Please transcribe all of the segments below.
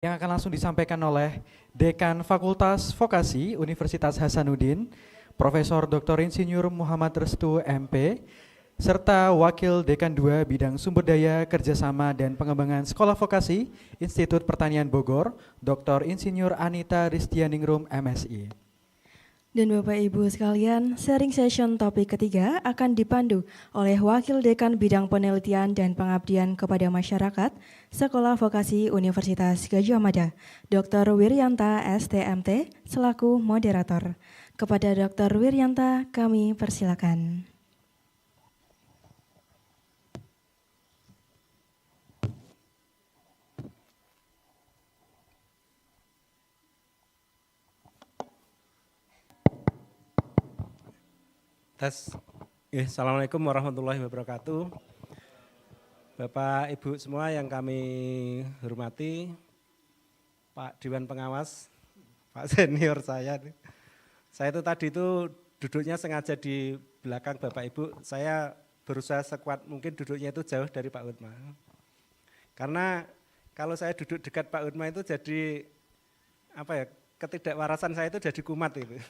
yang akan langsung disampaikan oleh Dekan Fakultas Vokasi Universitas Hasanuddin, Profesor Dr. Insinyur Muhammad Restu MP, serta Wakil Dekan 2 Bidang Sumber Daya Kerjasama dan Pengembangan Sekolah Vokasi Institut Pertanian Bogor, Dr. Insinyur Anita Ristianingrum MSI. Dan Bapak Ibu sekalian, sharing session topik ketiga akan dipandu oleh Wakil Dekan Bidang Penelitian dan Pengabdian kepada Masyarakat Sekolah Vokasi Universitas Gadjah Mada, Dr. Wiryanta STMT selaku moderator. Kepada Dr. Wiryanta kami persilakan. Assalamualaikum warahmatullahi wabarakatuh. Bapak Ibu semua yang kami hormati, Pak Dewan Pengawas, Pak senior saya itu tadi itu duduknya sengaja di belakang Bapak Ibu, saya berusaha sekuat mungkin duduknya itu jauh dari Pak Utma. Karena kalau saya duduk dekat Pak Utma itu jadi ketidakwarasan saya itu jadi kumat itu.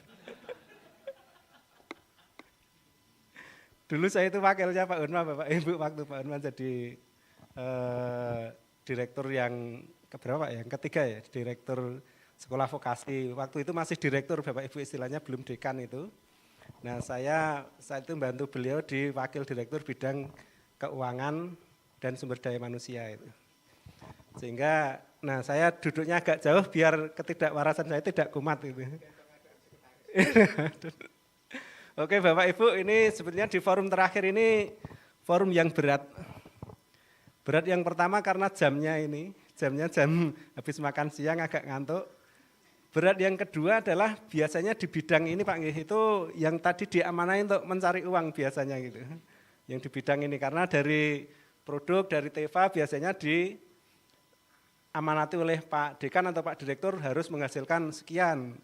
Dulu saya itu wakilnya Pak Unma, Bapak Ibu, waktu Pak Unma jadi direktur yang keberapa ya? Yang ketiga ya, direktur sekolah vokasi. Waktu itu masih direktur Bapak Ibu, istilahnya belum dekan itu. Nah saya itu membantu beliau di wakil direktur bidang keuangan dan sumber daya manusia itu. Sehingga saya duduknya agak jauh biar ketidakwarasan saya tidak kumat itu. Oke Bapak Ibu, ini sebenarnya di forum terakhir ini forum yang berat. Berat yang pertama karena jamnya jam habis makan siang agak ngantuk. Berat yang kedua adalah biasanya di bidang ini Pak Nggih itu yang tadi diamanai untuk mencari uang biasanya gitu. Yang di bidang ini karena dari produk dari Teva biasanya diamanati oleh Pak Dekan atau Pak Direktur harus menghasilkan sekian.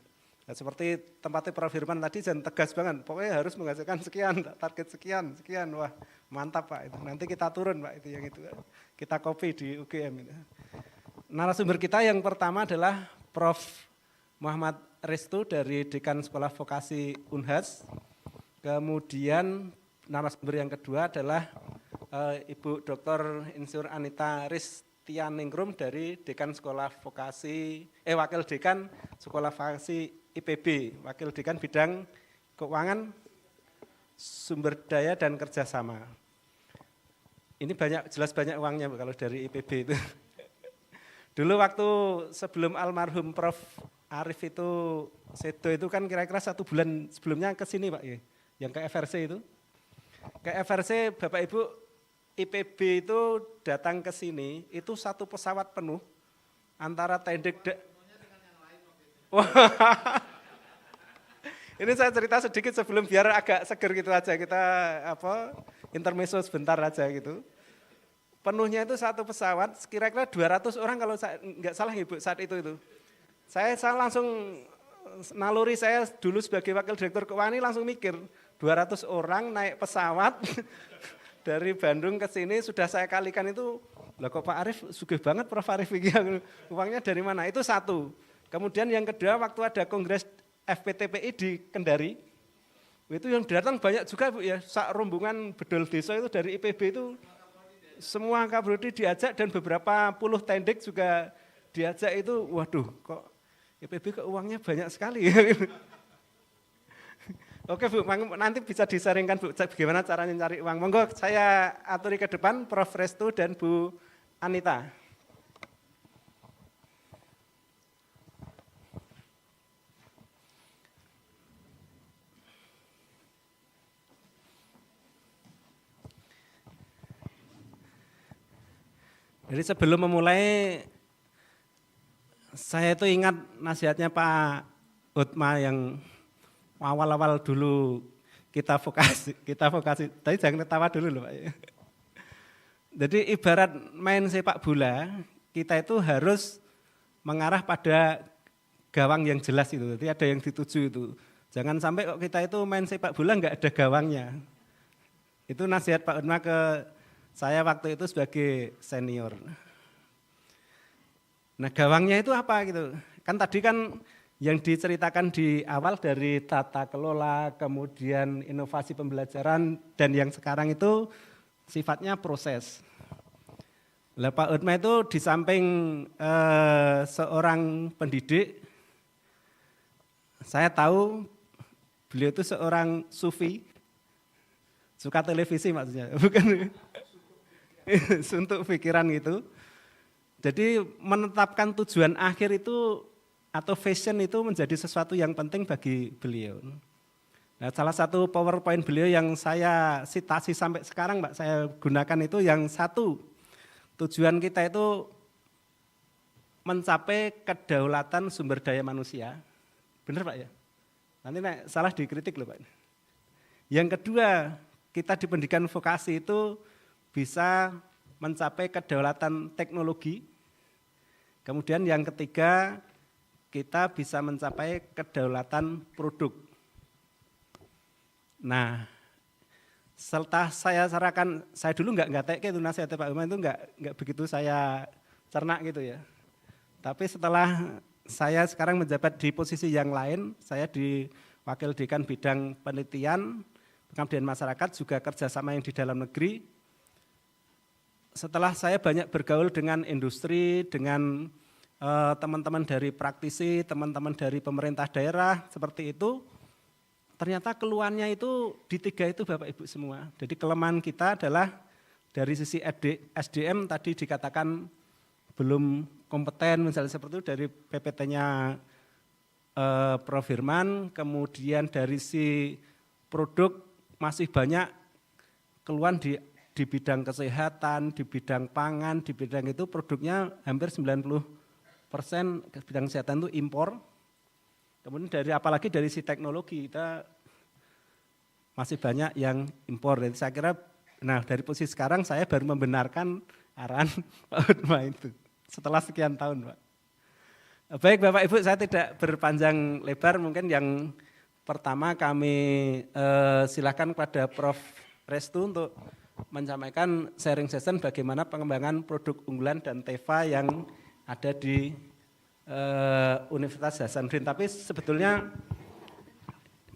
Nah, seperti tempatnya Prof. Firman tadi jangan tegas banget, pokoknya harus menghasilkan sekian, target sekian, wah mantap Pak itu. Nanti kita turun Pak itu yang itu, kita copy di UGM itu. Narasumber kita yang pertama adalah Prof. Muhammad Restu dari Dekan Sekolah Vokasi Unhas. Kemudian narasumber yang kedua adalah Ibu Dr. Insinyur Anita Ristianingrum dari Dekan Sekolah Vokasi, Wakil Dekan Sekolah Vokasi IPB, Wakil Dekan Bidang Keuangan, Sumber Daya dan Kerjasama. Ini jelas banyak uangnya kalau dari IPB itu. Dulu waktu sebelum almarhum Prof. Arif itu sedo itu kan kira-kira 1 bulan sebelumnya ke sini Pak, yang ke FRC itu. Ke FRC Bapak Ibu IPB itu datang ke sini, itu 1 pesawat penuh antara tendek. Ini saya cerita sedikit sebelum biar agak seger gitu aja, kita intermezzo sebentar aja gitu. Penuhnya itu 1 pesawat, kira-kira 200 orang kalau saya nggak salah Ibu saat itu. Saya langsung naluri saya dulu sebagai wakil direktur keuangan ini langsung mikir 200 orang naik pesawat dari Bandung ke sini sudah saya kalikan itu, lah kok Pak Arif sugih banget Prof. Arif uangnya dari mana? Itu 1. Kemudian yang kedua waktu ada kongres FPTPI di Kendari, itu yang datang banyak juga Bu ya, sak rombongan bedol desa itu dari IPB itu semua Kabrodi diajak dan beberapa puluh tendek juga diajak itu, waduh kok IPB kok uangnya banyak sekali. Oke Bu, nanti bisa disaringkan Bu bagaimana caranya cari uang. Monggo saya aturi ke depan Prof. Restu dan Bu Anita. Jadi sebelum memulai, saya itu ingat nasihatnya Pak Utma yang awal-awal dulu kita vokasi, tapi jangan ketawa dulu loh Pak. Jadi ibarat main sepak bola, kita itu harus mengarah pada gawang yang jelas itu, jadi ada yang dituju itu. Jangan sampai kok kita itu main sepak bola enggak ada gawangnya. Itu nasihat Pak Utma ke saya waktu itu sebagai senior. Nah, gawangnya itu apa gitu? Kan tadi kan yang diceritakan di awal dari tata kelola, kemudian inovasi pembelajaran, dan yang sekarang itu sifatnya proses. Lah Pak Utma itu di samping seorang pendidik, saya tahu beliau itu seorang sufi, suka televisi maksudnya, bukan suntuk pikiran gitu. Jadi menetapkan tujuan akhir itu atau fashion itu menjadi sesuatu yang penting bagi beliau. Nah, salah satu PowerPoint beliau yang saya sitasi sampai sekarang, Mbak, saya gunakan itu yang satu, tujuan kita itu mencapai kedaulatan sumber daya manusia. Benar Pak ya? Nanti salah dikritik loh Pak. Yang kedua, kita di pendidikan vokasi itu bisa mencapai kedaulatan teknologi. Kemudian yang ketiga, kita bisa mencapai kedaulatan produk. Nah, setelah saya sarankan, saya dulu nggak teke itu nasihat Pak Umar itu nggak begitu saya cerna gitu ya. Tapi setelah saya sekarang menjabat di posisi yang lain, saya di Wakil Dekan Bidang Penelitian, Pengabdian Masyarakat, juga kerjasama yang di dalam negeri. Setelah saya banyak bergaul dengan industri, dengan teman-teman dari praktisi, teman-teman dari pemerintah daerah, seperti itu, ternyata keluhannya itu di tiga itu Bapak Ibu semua. Jadi kelemahan kita adalah dari sisi SDM tadi dikatakan belum kompeten, misalnya seperti itu dari PPT-nya Prof. Firman, kemudian dari si produk masih banyak keluhan di bidang kesehatan, di bidang pangan, di bidang itu produknya hampir 90% bidang kesehatan itu impor. Kemudian apalagi dari si teknologi kita masih banyak yang impor. Jadi saya kira, nah dari posisi sekarang saya baru membenarkan arahan Pak Utma itu setelah sekian tahun Pak. Baik Bapak Ibu, saya tidak berpanjang lebar, mungkin yang pertama kami silakan kepada Prof. Restu untuk menyampaikan sharing session bagaimana pengembangan produk unggulan dan TEVA yang ada di Universitas Hasanuddin. Tapi sebetulnya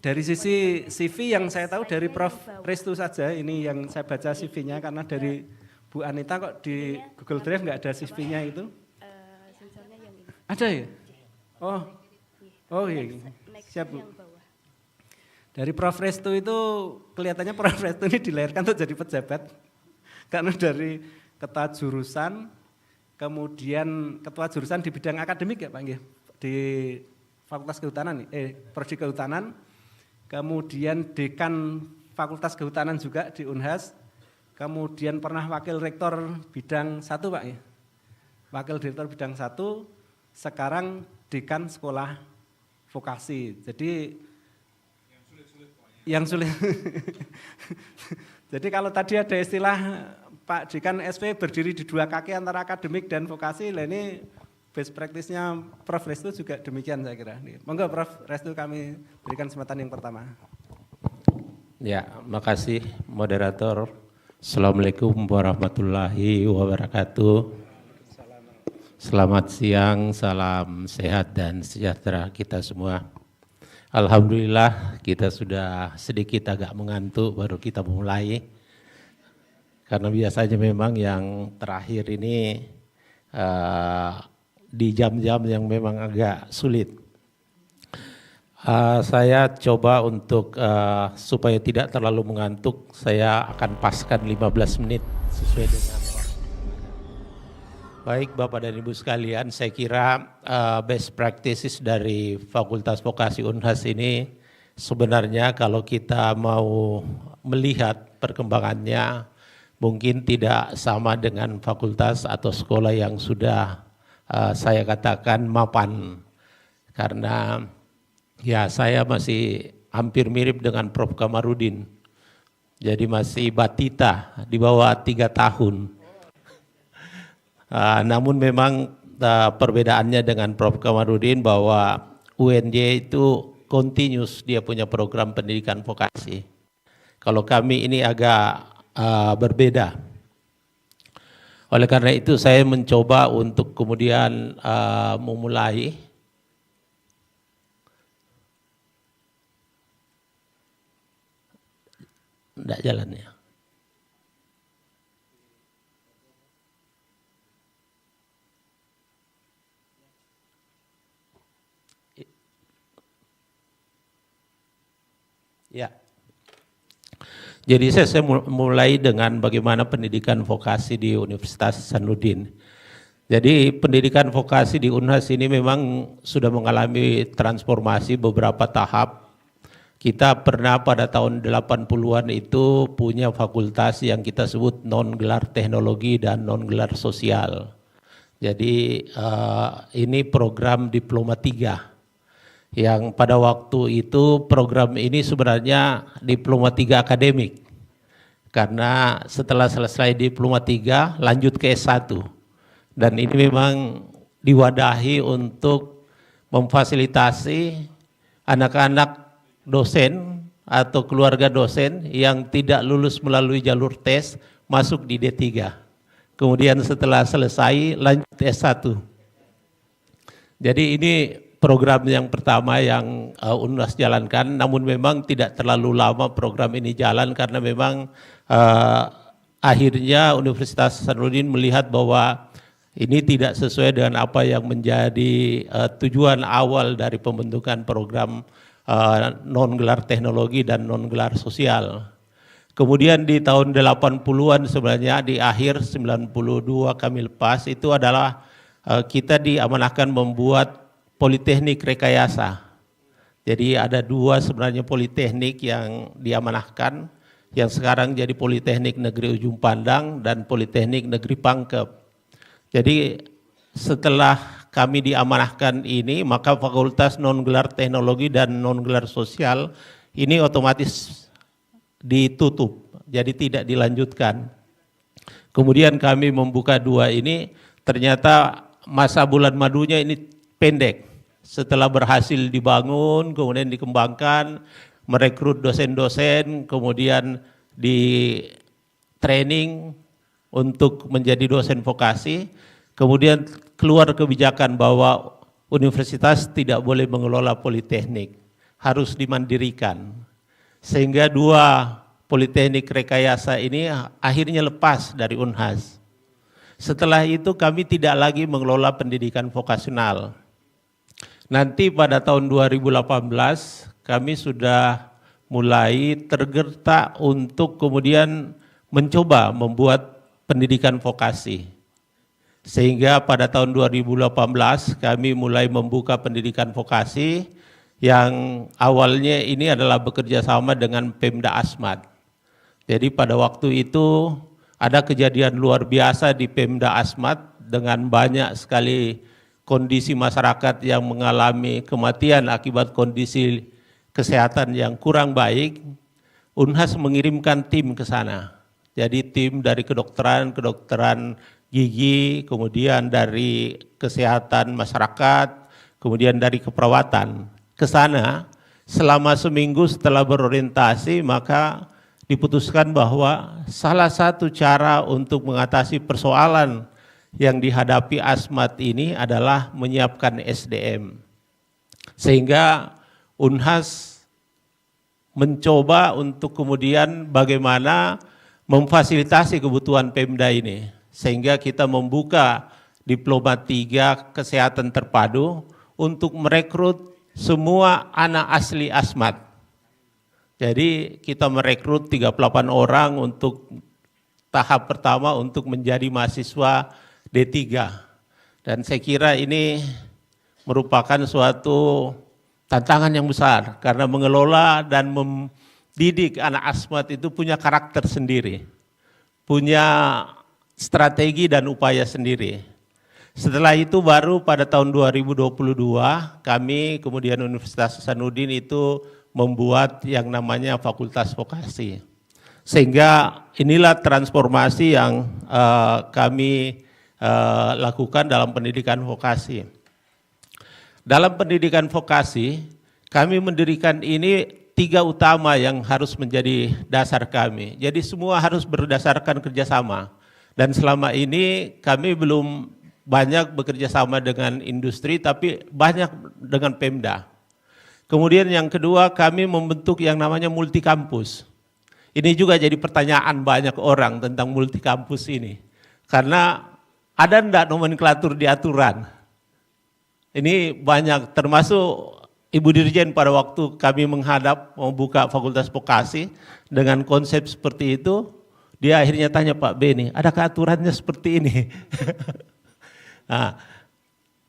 dari sisi CV yang saya tahu dari Prof. Restu saja, ini yang saya baca CV-nya, karena dari Bu Anita kok di Google Drive nggak ada CV-nya itu. Ada ya? Oh iya, siap Bu. Dari Prof. Restu itu kelihatannya Prof. Restu ini dilahirkan untuk jadi pejabat. Karena dari ketua jurusan, kemudian ketua jurusan di bidang akademik ya Pak Nggih, di Fakultas Kehutanan, Prodi Kehutanan, kemudian dekan Fakultas Kehutanan juga di Unhas, kemudian pernah wakil rektor bidang 1 Pak ya. Wakil direktur bidang 1, sekarang dekan sekolah vokasi. Jadi yang sulit. Jadi kalau tadi ada istilah Pak Dekan SP berdiri di dua kaki antara akademik dan vokasi, lah ini best practice-nya Prof. Restu juga demikian saya kira. Monggo Prof. Restu kami berikan kesempatan yang pertama. Ya, makasih moderator. Assalamualaikum warahmatullahi wabarakatuh. Selamat siang, salam sehat dan sejahtera kita semua. Alhamdulillah kita sudah sedikit agak mengantuk baru kita mulai. Karena biasanya memang yang terakhir ini di jam-jam yang memang agak sulit. Saya coba untuk supaya tidak terlalu mengantuk, saya akan paskan 15 menit sesuai dengan. Baik Bapak dan Ibu sekalian, saya kira best practices dari Fakultas Vokasi Unhas ini sebenarnya kalau kita mau melihat perkembangannya mungkin tidak sama dengan fakultas atau sekolah yang sudah saya katakan mapan. Karena ya saya masih hampir mirip dengan Prof. Kamarudin. Jadi masih batita di bawah 3 tahun. Namun memang perbedaannya dengan Prof. Kamarudin bahwa UNJ itu continuous, dia punya program pendidikan vokasi. Kalau kami ini agak berbeda. Oleh karena itu saya mencoba untuk kemudian memulai tidak jalannya. Ya. Jadi saya mulai dengan bagaimana pendidikan vokasi di Universitas Hasanuddin. Jadi pendidikan vokasi di Unhas ini memang sudah mengalami transformasi beberapa tahap. Kita pernah pada tahun 80-an itu punya fakultas yang kita sebut non-gelar teknologi dan non-gelar sosial. Jadi ini program Diploma 3. Yang pada waktu itu program ini sebenarnya Diploma 3 akademik. Karena setelah selesai Diploma 3 lanjut ke S1. Dan ini memang diwadahi untuk memfasilitasi anak-anak dosen atau keluarga dosen yang tidak lulus melalui jalur tes masuk di D3. Kemudian setelah selesai lanjut S1. Jadi ini program yang pertama yang UNHAS jalankan, namun memang tidak terlalu lama program ini jalan karena memang akhirnya Universitas Hasanuddin melihat bahwa ini tidak sesuai dengan apa yang menjadi tujuan awal dari pembentukan program non-gelar teknologi dan non-gelar sosial. Kemudian di tahun 80-an sebenarnya di akhir 92 kami lepas itu adalah kita diamanahkan membuat Politeknik Rekayasa. Jadi ada dua sebenarnya politeknik yang diamanahkan, yang sekarang jadi Politeknik Negeri Ujung Pandang dan Politeknik Negeri Pangkep. Jadi setelah kami diamanahkan ini, maka Fakultas Non-Gelar Teknologi dan Non-Gelar Sosial ini otomatis ditutup, jadi tidak dilanjutkan. Kemudian kami membuka dua ini, ternyata masa bulan madunya ini pendek. Setelah berhasil dibangun, kemudian dikembangkan, merekrut dosen-dosen, kemudian di training untuk menjadi dosen vokasi, kemudian keluar kebijakan bahwa universitas tidak boleh mengelola politeknik, harus dimandirikan. Sehingga dua politeknik rekayasa ini akhirnya lepas dari UNHAS. Setelah itu kami tidak lagi mengelola pendidikan vokasional. Nanti pada tahun 2018 kami sudah mulai tergerak untuk kemudian mencoba membuat pendidikan vokasi. Sehingga pada tahun 2018 kami mulai membuka pendidikan vokasi yang awalnya ini adalah bekerja sama dengan Pemda Asmat. Jadi pada waktu itu ada kejadian luar biasa di Pemda Asmat dengan banyak sekali kondisi masyarakat yang mengalami kematian akibat kondisi kesehatan yang kurang baik. UNHAS mengirimkan tim ke sana. Jadi tim dari kedokteran gigi, kemudian dari kesehatan masyarakat, kemudian dari keperawatan ke sana. Selama seminggu setelah berorientasi, maka diputuskan bahwa salah satu cara untuk mengatasi persoalan yang dihadapi Asmat ini adalah menyiapkan SDM. Sehingga UNHAS mencoba untuk kemudian bagaimana memfasilitasi kebutuhan Pemda ini. Sehingga kita membuka Diploma 3 Kesehatan Terpadu untuk merekrut semua anak asli Asmat. Jadi kita merekrut 38 orang untuk tahap pertama untuk menjadi mahasiswa D3. Dan saya kira ini merupakan suatu tantangan yang besar karena mengelola dan mendidik anak Asmat itu punya karakter sendiri, punya strategi dan upaya sendiri. Setelah itu baru pada tahun 2022 kami kemudian Universitas Hasanuddin itu membuat yang namanya Fakultas Vokasi. Sehingga inilah transformasi yang kami lakukan dalam pendidikan vokasi. Dalam pendidikan vokasi, kami mendirikan ini 3 utama yang harus menjadi dasar kami. Jadi semua harus berdasarkan kerjasama Dan selama ini kami belum banyak bekerja sama dengan industri, tapi banyak dengan Pemda. Kemudian yang kedua, kami membentuk yang namanya multi kampus. Ini juga jadi pertanyaan banyak orang tentang multi kampus ini. Karena ada enggak nomenklatur di aturan? Ini banyak, termasuk Ibu Dirjen pada waktu kami menghadap membuka Fakultas Vokasi dengan konsep seperti itu, dia akhirnya tanya, Pak Beni, adakah aturannya seperti ini? Nah,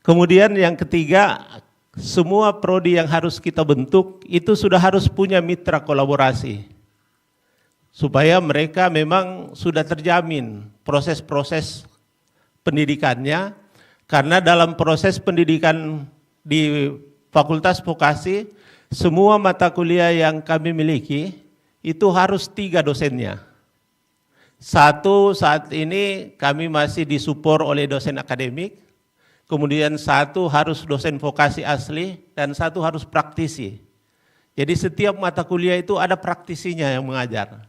kemudian yang ketiga, semua prodi yang harus kita bentuk itu sudah harus punya mitra kolaborasi. Supaya mereka memang sudah terjamin proses-proses pendidikannya, karena dalam proses pendidikan di Fakultas Vokasi, semua mata kuliah yang kami miliki itu harus 3 dosennya. Satu, saat ini kami masih disupport oleh dosen akademik, kemudian satu harus dosen vokasi asli, dan satu harus praktisi. Jadi setiap mata kuliah itu ada praktisinya yang mengajar.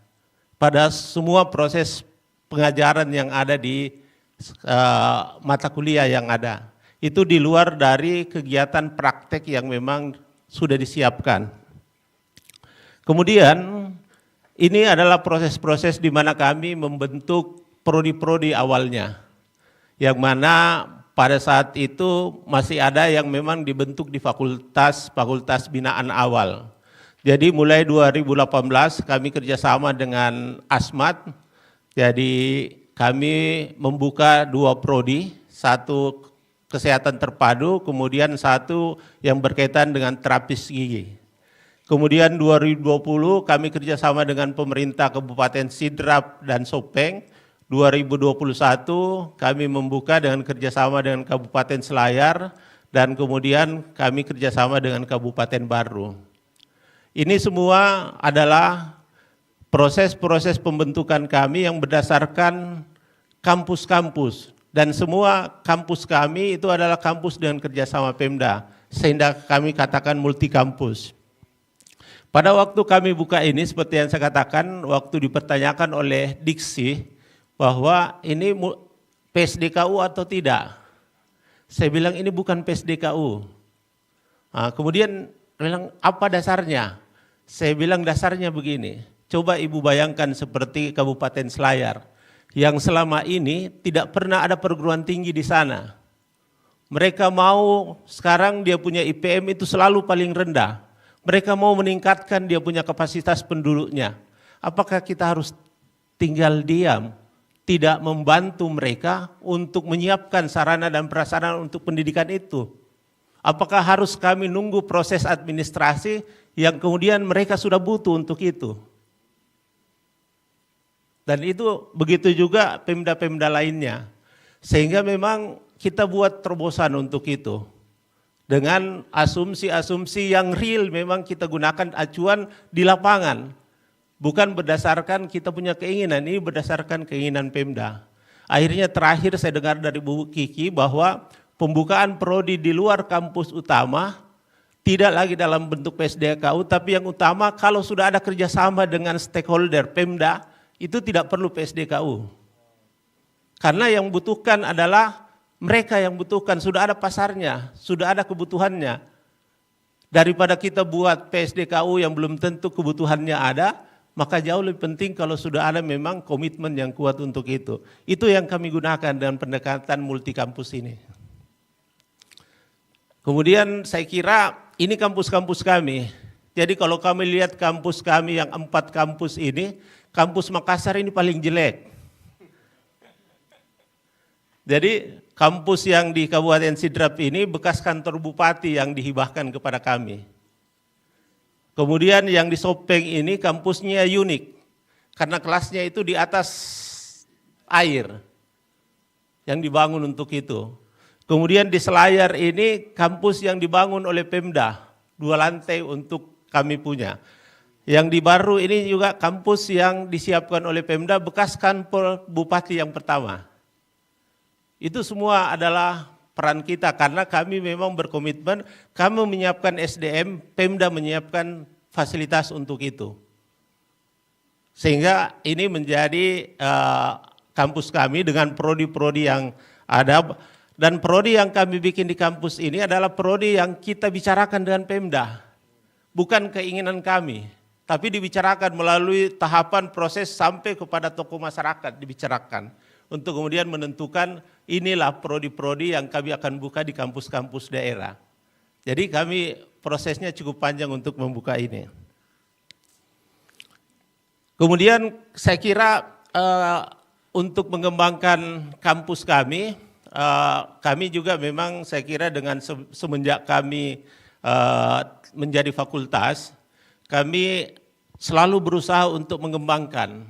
Pada semua proses pengajaran yang ada di mata kuliah yang ada. Itu di luar dari kegiatan praktek yang memang sudah disiapkan. Kemudian ini adalah proses-proses di mana kami membentuk prodi-prodi awalnya. Yang mana pada saat itu masih ada yang memang dibentuk di fakultas binaan awal. Jadi mulai 2018 kami kerjasama dengan Asmat, jadi kami membuka 2 prodi, satu kesehatan terpadu, kemudian satu yang berkaitan dengan terapis gigi. Kemudian 2020 kami kerjasama dengan pemerintah Kabupaten Sidrap dan Sopeng. 2021 kami membuka dengan kerjasama dengan Kabupaten Selayar, dan kemudian kami kerjasama dengan Kabupaten Baru. Ini semua adalah proses-proses pembentukan kami yang berdasarkan kampus-kampus, dan semua kampus kami itu adalah kampus dengan kerjasama Pemda, sehingga kami katakan multi kampus. Pada waktu kami buka ini, seperti yang saya katakan, waktu dipertanyakan oleh Diksi bahwa ini PSDKU atau tidak, saya bilang ini bukan PSDKU. Nah, kemudian bilang apa dasarnya? Saya bilang dasarnya begini, coba Ibu bayangkan seperti Kabupaten Selayar, yang selama ini tidak pernah ada perguruan tinggi di sana. Mereka mau sekarang dia punya IPM itu selalu paling rendah. Mereka mau meningkatkan dia punya kapasitas penduduknya. Apakah kita harus tinggal diam, tidak membantu mereka untuk menyiapkan sarana dan prasarana untuk pendidikan itu? Apakah harus kami nunggu proses administrasi yang kemudian mereka sudah butuh untuk itu? Dan itu begitu juga Pemda-Pemda lainnya. Sehingga memang kita buat terobosan untuk itu. Dengan asumsi-asumsi yang real memang kita gunakan acuan di lapangan. Bukan berdasarkan kita punya keinginan, ini berdasarkan keinginan Pemda. Akhirnya terakhir saya dengar dari Bu Kiki bahwa pembukaan prodi di luar kampus utama tidak lagi dalam bentuk PSDKU, tapi yang utama kalau sudah ada kerjasama dengan stakeholder Pemda, itu tidak perlu PSDKU. Karena yang butuhkan adalah mereka yang butuhkan, sudah ada pasarnya, sudah ada kebutuhannya. Daripada kita buat PSDKU yang belum tentu kebutuhannya ada, maka jauh lebih penting kalau sudah ada memang komitmen yang kuat untuk itu. Itu yang kami gunakan dengan pendekatan multi kampus ini. Kemudian saya kira ini kampus-kampus kami. Jadi kalau kami lihat kampus kami yang 4 kampus ini, kampus Makassar ini paling jelek. Jadi kampus yang di Kabupaten Sidrap ini bekas kantor bupati yang dihibahkan kepada kami. Kemudian yang di Sopeng ini kampusnya unik, karena kelasnya itu di atas air yang dibangun untuk itu. Kemudian di Selayar ini kampus yang dibangun oleh Pemda, 2 lantai untuk kami punya. Yang di Baru ini juga kampus yang disiapkan oleh Pemda bekas kantor bupati yang pertama. Itu semua adalah peran kita karena kami memang berkomitmen, kami menyiapkan SDM, Pemda menyiapkan fasilitas untuk itu. Sehingga ini menjadi kampus kami dengan prodi-prodi yang ada. Dan prodi yang kami bikin di kampus ini adalah prodi yang kita bicarakan dengan Pemda. Bukan keinginan kami, tapi dibicarakan melalui tahapan proses sampai kepada tokoh masyarakat dibicarakan. Untuk kemudian menentukan inilah prodi-prodi yang kami akan buka di kampus-kampus daerah. Jadi kami prosesnya cukup panjang untuk membuka ini. Kemudian saya kira untuk mengembangkan kampus kami juga memang saya kira dengan semenjak kami menjadi fakultas, kami selalu berusaha untuk mengembangkan.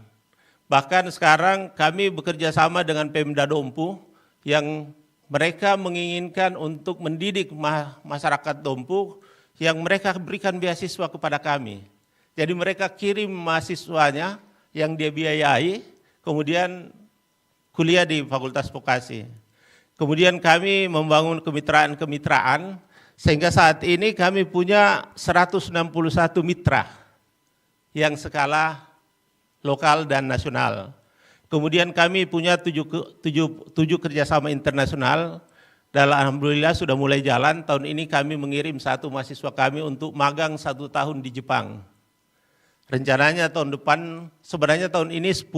Bahkan sekarang kami bekerja sama dengan Pemda Dompu yang mereka menginginkan untuk mendidik masyarakat Dompu yang mereka berikan beasiswa kepada kami. Jadi mereka kirim mahasiswanya yang dia biayai, kemudian kuliah di Fakultas Vokasi. Kemudian kami membangun kemitraan-kemitraan, sehingga saat ini kami punya 161 mitra yang skala lokal dan nasional. Kemudian kami punya 7 kerjasama internasional, dan alhamdulillah sudah mulai jalan. Tahun ini kami mengirim 1 mahasiswa kami untuk magang 1 tahun di Jepang. Rencananya tahun depan, sebenarnya tahun ini 10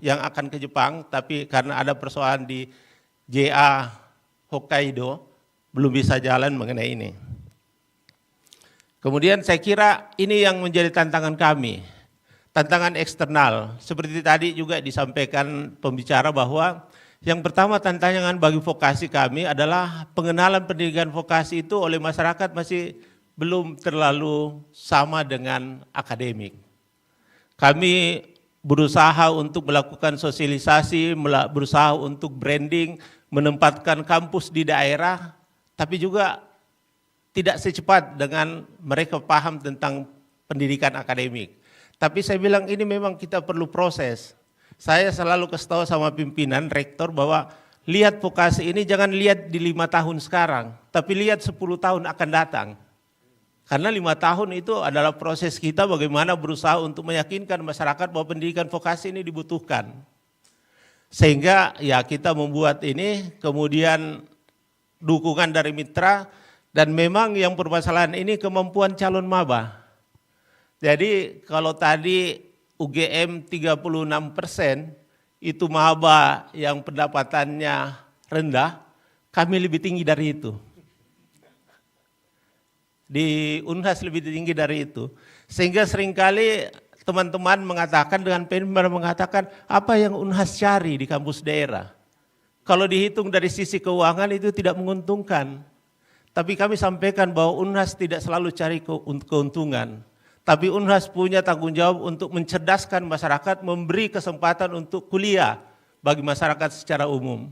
yang akan ke Jepang, tapi karena ada persoalan di JA Hokkaido, belum bisa jalan mengenai ini. Kemudian saya kira ini yang menjadi tantangan kami, tantangan eksternal. Seperti tadi juga disampaikan pembicara bahwa yang pertama tantangan bagi vokasi kami adalah pengenalan pendidikan vokasi itu oleh masyarakat masih belum terlalu sama dengan akademik. Kami berusaha untuk melakukan sosialisasi, berusaha untuk branding, menempatkan kampus di daerah, tapi juga tidak secepat dengan mereka paham tentang pendidikan akademik. Tapi saya bilang ini memang kita perlu proses. Saya selalu kasih tahu sama pimpinan, rektor bahwa lihat vokasi ini jangan lihat di 5 tahun sekarang, tapi lihat 10 tahun akan datang. Karena 5 tahun itu adalah proses kita bagaimana berusaha untuk meyakinkan masyarakat bahwa pendidikan vokasi ini dibutuhkan. Sehingga ya kita membuat ini, kemudian dukungan dari mitra, dan memang yang permasalahan ini kemampuan calon maba. Jadi kalau tadi UGM 36% itu maba yang pendapatannya rendah, kami lebih tinggi dari itu. Di Unhas lebih tinggi dari itu. Sehingga seringkali teman-teman mengatakan dengan Pemda mengatakan apa yang Unhas cari di kampus daerah. Kalau dihitung dari sisi keuangan itu tidak menguntungkan. Tapi kami sampaikan bahwa Unhas tidak selalu cari keuntungan. Tapi Unhas punya tanggung jawab untuk mencerdaskan masyarakat, memberi kesempatan untuk kuliah bagi masyarakat secara umum.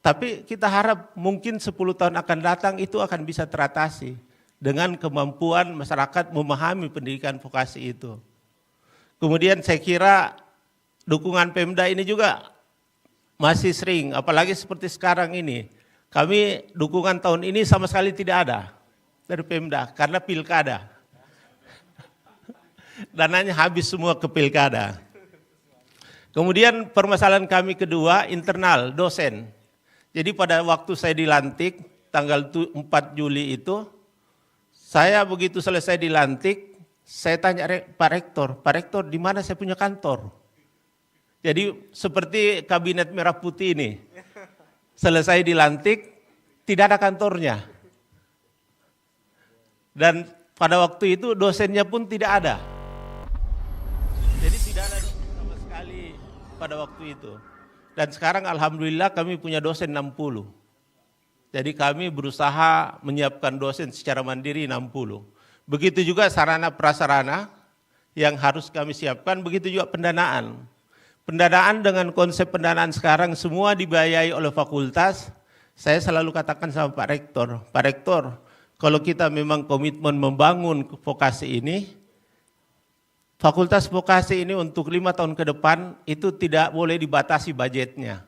Tapi kita harap mungkin 10 tahun akan datang itu akan bisa teratasi dengan kemampuan masyarakat memahami pendidikan vokasi itu. Kemudian saya kira dukungan Pemda ini juga masih sering, apalagi seperti sekarang ini. Kami dukungan tahun ini sama sekali tidak ada dari Pemda karena pilkada. Dananya habis semua ke pilkada. Kemudian permasalahan kami kedua internal, dosen. Jadi pada waktu saya dilantik tanggal 4 Juli itu, saya begitu selesai dilantik, saya tanya Pak Rektor di mana saya punya kantor? Jadi seperti kabinet merah putih ini, selesai dilantik, tidak ada kantornya. Dan pada waktu itu dosennya pun tidak ada. Jadi tidak ada dosen sama sekali pada waktu itu. Dan sekarang alhamdulillah kami punya dosen 60. Jadi kami berusaha menyiapkan dosen secara mandiri 60. Begitu juga sarana prasarana yang harus kami siapkan, begitu juga pendanaan. Pendanaan dengan konsep pendanaan sekarang semua dibiayai oleh fakultas. Saya selalu katakan sama Pak Rektor, kalau kita memang komitmen membangun vokasi ini, fakultas vokasi ini untuk 5 tahun ke depan itu tidak boleh dibatasi budgetnya.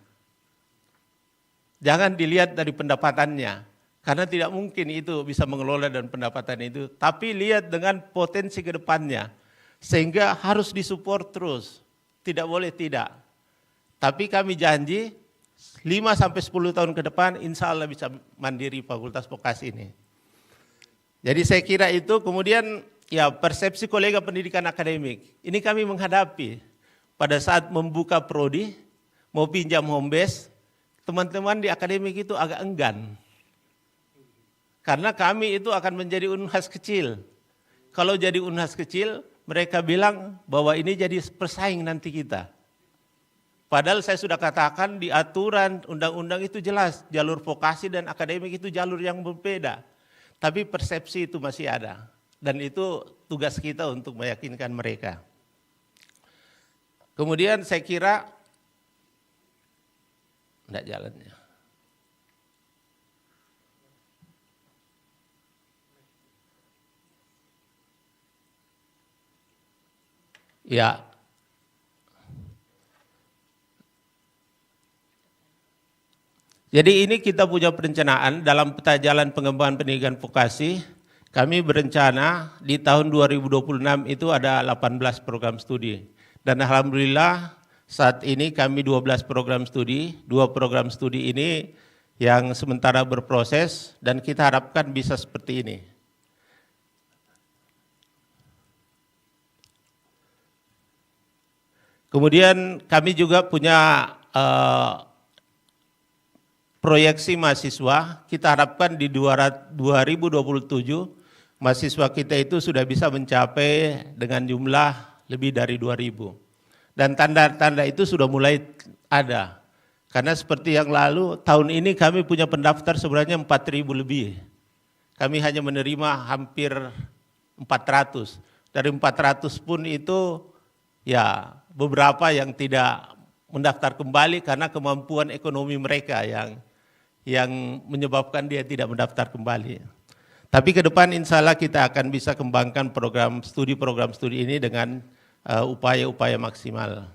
Jangan dilihat dari pendapatannya, karena tidak mungkin itu bisa mengelola dan pendapatan itu. Tapi lihat dengan potensi ke depannya, sehingga harus disupport terus, tidak boleh tidak. Tapi kami janji 5-10 tahun ke depan insya Allah bisa mandiri Fakultas Vokasi ini. Jadi saya kira itu kemudian ya persepsi kolega pendidikan akademik. Ini kami menghadapi pada saat membuka prodi, mau pinjam home base, teman-teman di akademik itu agak enggan. Karena kami itu akan menjadi unhas kecil. Kalau jadi unhas kecil, mereka bilang bahwa ini jadi persaing nanti kita. Padahal saya sudah katakan di aturan undang-undang itu jelas, jalur vokasi dan akademik itu jalur yang berbeda. Tapi persepsi itu masih ada. Dan itu tugas kita untuk meyakinkan mereka. Kemudian saya kira, enggak jalannya. Ya, jadi ini kita punya perencanaan dalam peta jalan pengembangan pendidikan vokasi. Kami berencana di tahun 2026 itu ada 18 program studi. Dan alhamdulillah saat ini kami 12 program studi, 2 program studi ini yang sementara berproses dan kita harapkan bisa seperti ini. Kemudian kami juga punya proyeksi mahasiswa, kita harapkan di 2027 mahasiswa kita itu sudah bisa mencapai dengan jumlah lebih dari 2.000. Dan tanda-tanda itu sudah mulai ada. Karena seperti yang lalu, tahun ini kami punya pendaftar sebenarnya 4.000 lebih. Kami hanya menerima hampir 400. Dari 400 pun itu ya beberapa yang tidak mendaftar kembali karena kemampuan ekonomi mereka yang menyebabkan dia tidak mendaftar kembali. Tapi ke depan insya Allah kita akan bisa kembangkan program studi ini dengan upaya-upaya maksimal.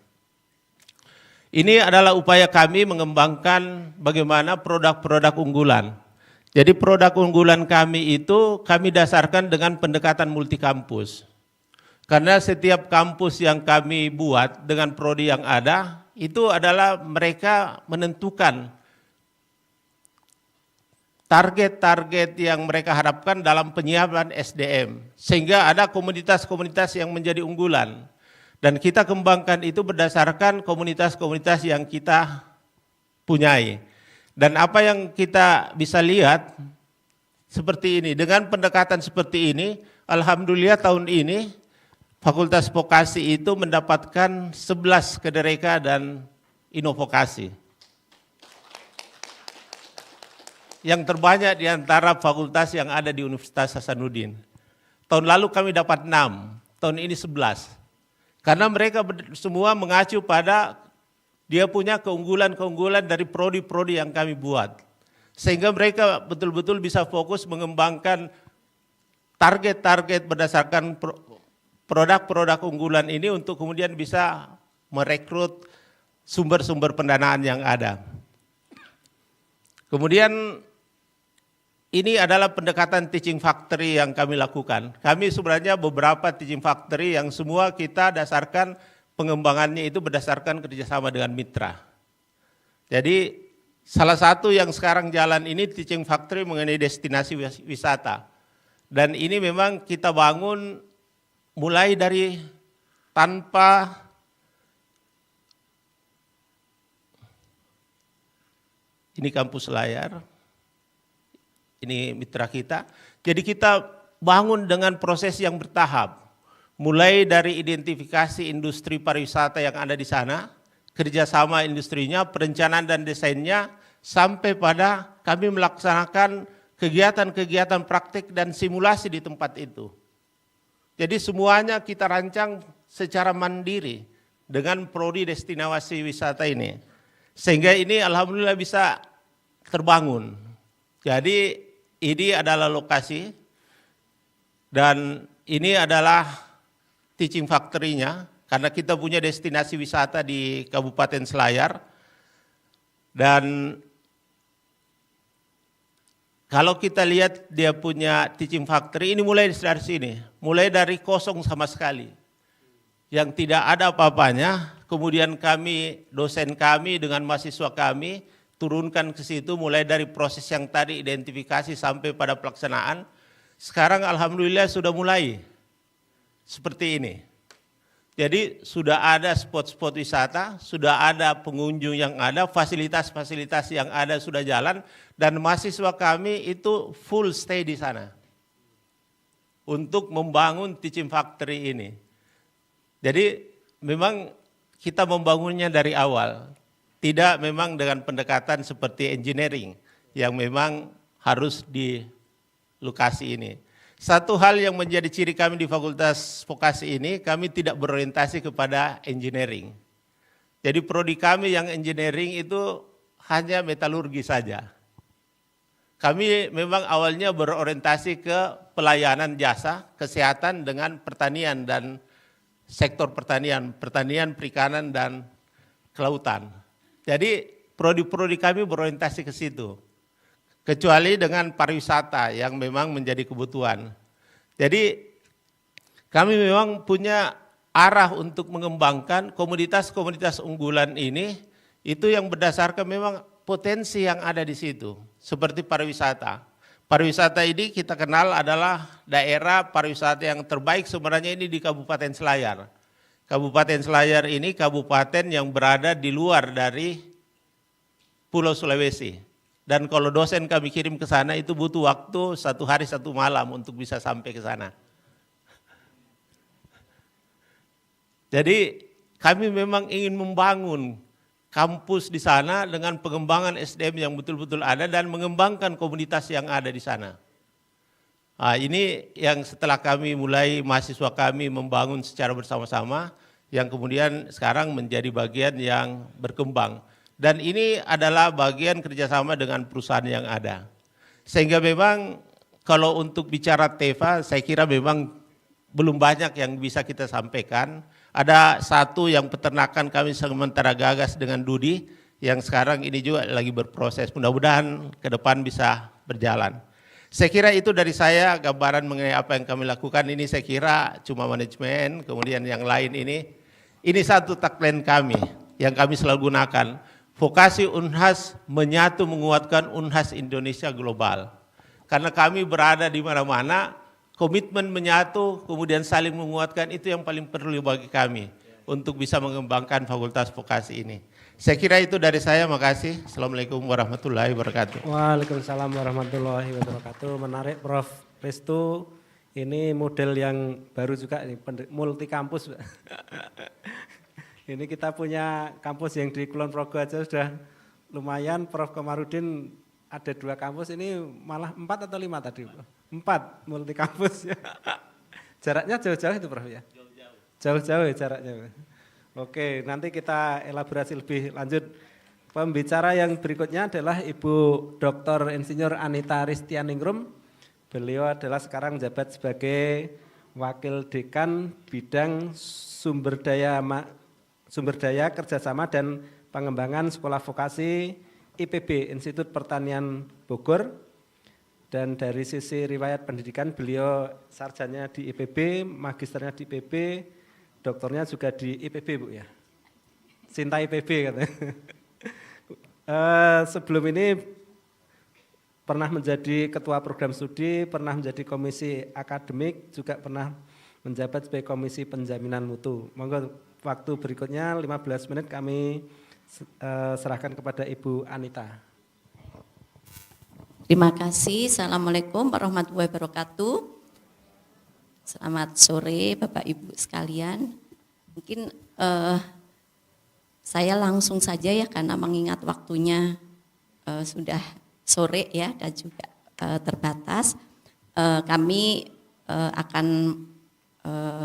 Ini adalah upaya kami mengembangkan bagaimana produk-produk unggulan. Jadi produk unggulan kami itu kami dasarkan dengan pendekatan multi kampus. Karena setiap kampus yang kami buat dengan prodi yang ada, itu adalah mereka menentukan target-target yang mereka harapkan dalam penyiapan SDM. Sehingga ada komunitas-komunitas yang menjadi unggulan. Dan kita kembangkan itu berdasarkan komunitas-komunitas yang kita punyai. Dan apa yang kita bisa lihat seperti ini, dengan pendekatan seperti ini, alhamdulillah tahun ini Fakultas Vokasi itu mendapatkan 11 kedereka dan inovokasi. Yang terbanyak di antara fakultas yang ada di Universitas Hasanuddin. Tahun lalu kami dapat 6, tahun ini 11. Karena mereka semua mengacu pada dia punya keunggulan-keunggulan dari prodi-prodi yang kami buat. Sehingga mereka betul-betul bisa fokus mengembangkan target-target berdasarkan produk-produk unggulan ini untuk kemudian bisa merekrut sumber-sumber pendanaan yang ada. Kemudian ini adalah pendekatan teaching factory yang kami lakukan. Kami sebenarnya beberapa teaching factory yang semua kita dasarkan pengembangannya itu berdasarkan kerjasama dengan mitra. Jadi salah satu yang sekarang jalan ini teaching factory mengenai destinasi wisata. Dan ini memang kita bangun mulai dari tanpa ini kampus layar, ini mitra kita. Jadi kita bangun dengan proses yang bertahap. Mulai dari identifikasi industri pariwisata yang ada di sana, kerjasama industrinya, perencanaan dan desainnya, sampai pada kami melaksanakan kegiatan-kegiatan praktik dan simulasi di tempat itu. Jadi semuanya kita rancang secara mandiri dengan prodi destinasi wisata ini. Sehingga ini alhamdulillah bisa terbangun. Jadi ini adalah lokasi dan ini adalah teaching factory-nya karena kita punya destinasi wisata di Kabupaten Selayar. Dan kalau kita lihat dia punya teaching factory, ini mulai dari sini. Mulai dari kosong sama sekali. Yang tidak ada apa-apanya, kemudian kami, dosen kami dengan mahasiswa kami turunkan ke situ mulai dari proses yang tadi identifikasi sampai pada pelaksanaan. Sekarang alhamdulillah sudah mulai seperti ini. Jadi sudah ada spot-spot wisata, sudah ada pengunjung yang ada, fasilitas-fasilitas yang ada sudah jalan, dan mahasiswa kami itu full stay di sana untuk membangun teaching factory ini. Jadi memang kita membangunnya dari awal, tidak memang dengan pendekatan seperti engineering yang memang harus di lokasi ini. Satu hal yang menjadi ciri kami di Fakultas Vokasi ini, kami tidak berorientasi kepada engineering. Jadi prodi kami yang engineering itu hanya metalurgi saja. Kami memang awalnya berorientasi ke pelayanan jasa, kesehatan dengan pertanian dan sektor pertanian, perikanan dan kelautan. Jadi prodi-prodi kami berorientasi ke situ. Kecuali dengan pariwisata yang memang menjadi kebutuhan. Jadi kami memang punya arah untuk mengembangkan komoditas-komoditas unggulan ini, itu yang berdasarkan memang potensi yang ada di situ, seperti pariwisata. Pariwisata ini kita kenal adalah daerah pariwisata yang terbaik sebenarnya ini di Kabupaten Selayar. Kabupaten Selayar ini kabupaten yang berada di luar dari Pulau Sulawesi. Dan kalau dosen kami kirim ke sana itu butuh waktu 1 hari 1 malam untuk bisa sampai ke sana. Jadi kami memang ingin membangun kampus di sana dengan pengembangan SDM yang betul-betul ada dan mengembangkan komunitas yang ada di sana. Nah, ini yang setelah kami mulai mahasiswa kami membangun secara bersama-sama, yang kemudian sekarang menjadi bagian yang berkembang. Dan ini adalah bagian kerjasama dengan perusahaan yang ada. Sehingga memang kalau untuk bicara TEVA, saya kira memang belum banyak yang bisa kita sampaikan. Ada satu yang peternakan kami sementara gagas dengan Dudi, yang sekarang ini juga lagi berproses. Mudah-mudahan ke depan bisa berjalan. Saya kira itu dari saya gambaran mengenai apa yang kami lakukan. Ini saya kira cuma manajemen, kemudian yang lain ini satu tagline kami yang kami selalu gunakan. Vokasi Unhas menyatu menguatkan Unhas Indonesia global. Karena kami berada di mana-mana, komitmen menyatu, kemudian saling menguatkan itu yang paling perlu bagi kami untuk bisa mengembangkan Fakultas Vokasi ini. Saya kira itu dari saya, makasih. Assalamualaikum warahmatullahi wabarakatuh. Waalaikumsalam warahmatullahi wabarakatuh. Menarik Prof. Restu, ini model yang baru juga, multi kampus. Ini kita punya kampus yang di Kulon Progo aja sudah lumayan. Prof. Komarudin ada 2 kampus, ini malah 4 atau 5 tadi? 4 multi kampus ya. Jaraknya jauh-jauh itu Prof ya? Jauh-jauh ya jaraknya. Oke, nanti kita elaborasi lebih lanjut. Pembicara yang berikutnya adalah Ibu Dr. Insinyur Anita Ristianingrum. Beliau adalah sekarang jabat sebagai Wakil Dekan Bidang Sumber Daya Kerjasama dan Pengembangan Sekolah Vokasi IPB, Institut Pertanian Bogor. Dan dari sisi riwayat pendidikan beliau sarjanya di IPB, magisternya di IPB, doktornya juga di IPB Bu ya. Cinta IPB katanya. Sebelum ini pernah menjadi ketua program studi, pernah menjadi komisi akademik, juga pernah menjabat sebagai komisi penjaminan mutu. Monggo waktu berikutnya 15 menit kami serahkan kepada Ibu Anita. Terima kasih. Assalamualaikum warahmatullahi wabarakatuh. Selamat sore Bapak Ibu sekalian. Mungkin saya langsung saja ya karena mengingat waktunya sudah sore ya dan juga terbatas. Kami akan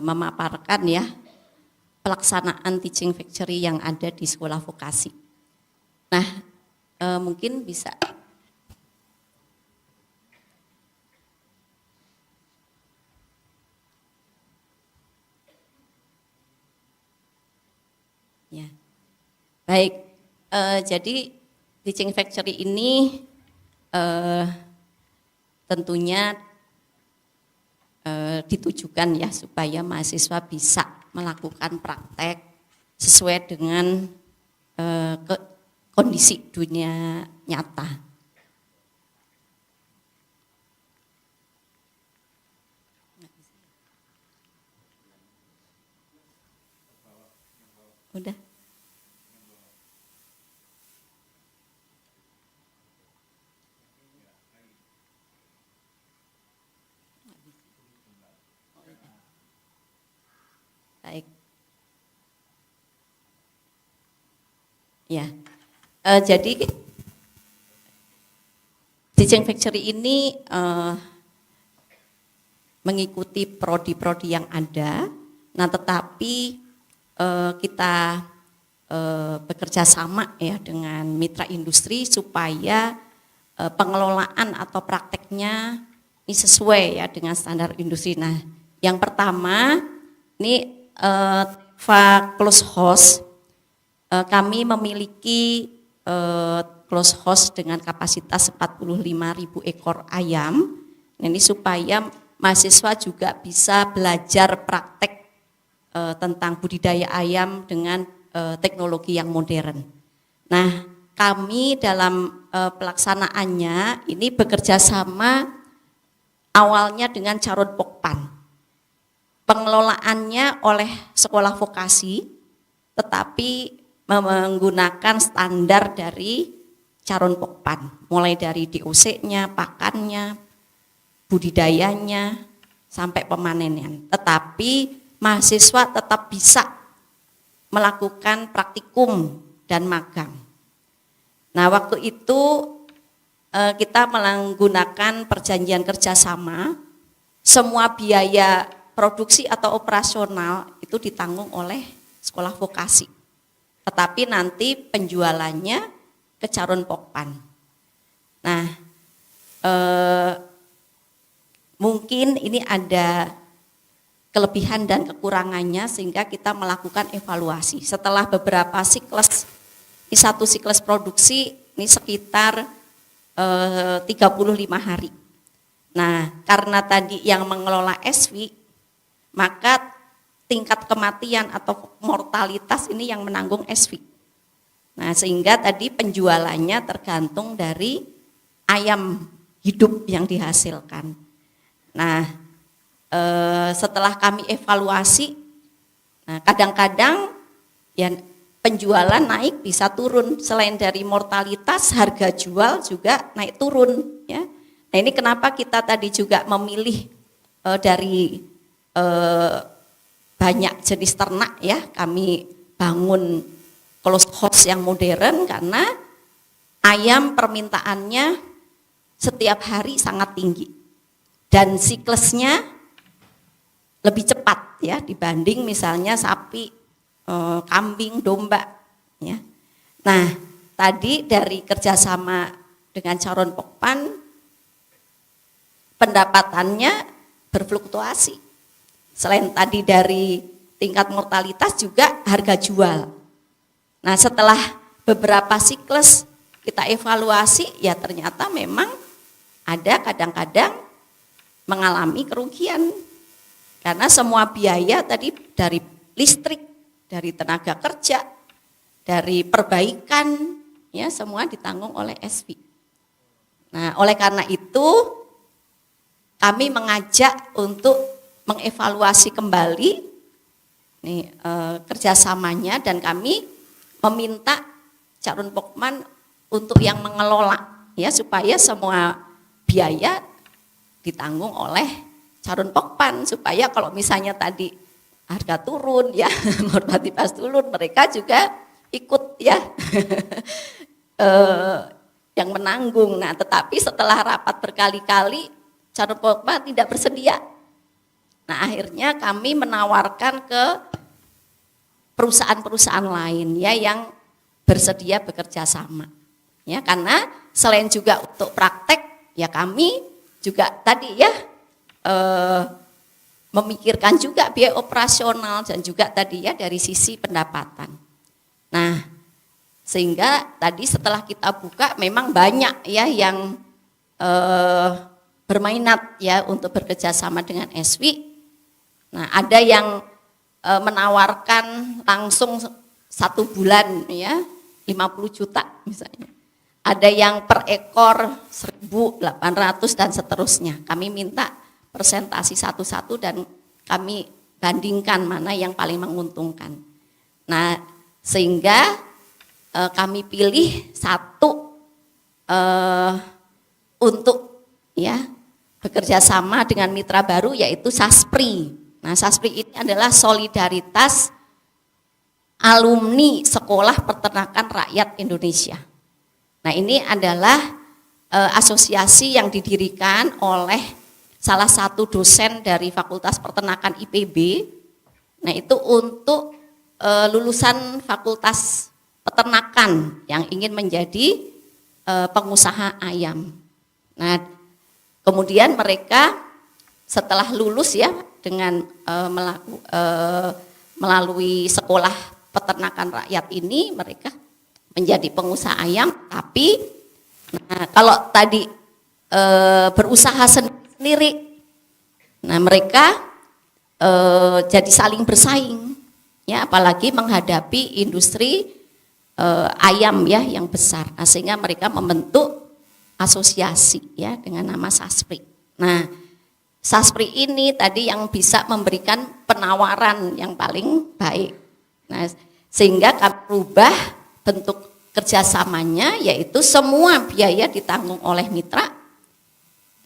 memaparkan ya pelaksanaan teaching factory yang ada di sekolah vokasi. Nah, mungkin bisa ya. Baik, jadi teaching factory ini tentunya ditujukan ya supaya mahasiswa bisa melakukan praktek sesuai dengan kondisi dunia nyata. Udah. Baik. Ya, jadi Teaching Factory ini mengikuti prodi-prodi yang ada. Nah, tetapi kita bekerja sama ya dengan mitra industri supaya pengelolaan atau prakteknya ini sesuai ya dengan standar industri. Nah, yang pertama ini close house. Kami memiliki close house dengan kapasitas 45.000 ekor ayam. Ini supaya mahasiswa juga bisa belajar praktek tentang budidaya ayam dengan teknologi yang modern. Nah, kami dalam pelaksanaannya ini bekerja sama awalnya dengan Carun Pokpan. Pengelolaannya oleh sekolah vokasi, tetapi menggunakan standar dari Carun Pokpan, mulai dari DOC-nya, pakannya, budidayanya, sampai pemanennya. Tetapi mahasiswa tetap bisa melakukan praktikum dan magang. Nah, waktu itu kita menggunakan perjanjian kerjasama, semua biaya produksi atau operasional itu ditanggung oleh sekolah vokasi. Tetapi nanti penjualannya ke Carun Pokpan. Nah, mungkin ini ada kelebihan dan kekurangannya sehingga kita melakukan evaluasi. Setelah beberapa siklus, ini satu siklus produksi ini sekitar 35 hari. Nah, karena tadi yang mengelola SV, maka tingkat kematian atau mortalitas ini yang menanggung SV. Nah, sehingga tadi penjualannya tergantung dari ayam hidup yang dihasilkan. Nah, setelah kami evaluasi, nah kadang-kadang ya penjualan naik bisa turun. Selain dari mortalitas, harga jual juga naik turun. Ya. Nah, ini kenapa kita tadi juga memilih dari banyak jenis ternak ya, kami bangun closed house yang modern karena ayam permintaannya setiap hari sangat tinggi dan siklusnya lebih cepat ya dibanding misalnya sapi, kambing, domba ya. Nah, tadi dari kerjasama dengan Carun Pokpan pendapatannya berfluktuasi. Selain tadi dari tingkat mortalitas juga harga jual. Nah, setelah beberapa siklus kita evaluasi, ya ternyata memang ada kadang-kadang mengalami kerugian. Karena semua biaya tadi dari listrik, dari tenaga kerja, dari perbaikan, ya semua ditanggung oleh SV. Nah, oleh karena itu kami mengajak untuk mengevaluasi kembali nih, kerjasamanya dan kami meminta Carun Pokpan untuk yang mengelola ya supaya semua biaya ditanggung oleh Carun Pokpan supaya kalau misalnya tadi harga turun ya mortalitas turun mereka juga ikut ya yang menanggung. Nah, tetapi setelah rapat berkali-kali Carun Pokpan tidak bersedia. Nah, akhirnya kami menawarkan ke perusahaan-perusahaan lain ya yang bersedia bekerja sama. Ya, karena selain juga untuk praktek ya kami juga tadi ya memikirkan juga biaya operasional dan juga tadi ya dari sisi pendapatan. Nah, sehingga tadi setelah kita buka memang banyak ya yang berminat ya untuk bekerja sama dengan SV. Nah, ada yang menawarkan langsung 1 bulan ya 50 juta misalnya. Ada yang per ekor 1.800 dan seterusnya. Kami minta presentasi satu-satu dan kami bandingkan mana yang paling menguntungkan. Nah, sehingga kami pilih satu untuk ya bekerja sama dengan mitra baru yaitu SASPRI. Nah, SASPRI ini adalah solidaritas alumni Sekolah Peternakan Rakyat Indonesia. Nah, ini adalah asosiasi yang didirikan oleh salah satu dosen dari Fakultas Peternakan IPB. Nah, itu untuk lulusan Fakultas Peternakan yang ingin menjadi pengusaha ayam. Nah, kemudian mereka setelah lulus ya dengan melalui sekolah peternakan rakyat ini mereka menjadi pengusaha ayam. Tapi nah, kalau tadi berusaha sendiri, nah mereka jadi saling bersaing ya, apalagi menghadapi industri ayam ya yang besar. Nah, sehingga mereka membentuk asosiasi ya dengan nama SASPRI. Nah, SASPRI ini tadi yang bisa memberikan penawaran yang paling baik. Nah, sehingga kami rubah bentuk kerjasamanya yaitu semua biaya ditanggung oleh mitra.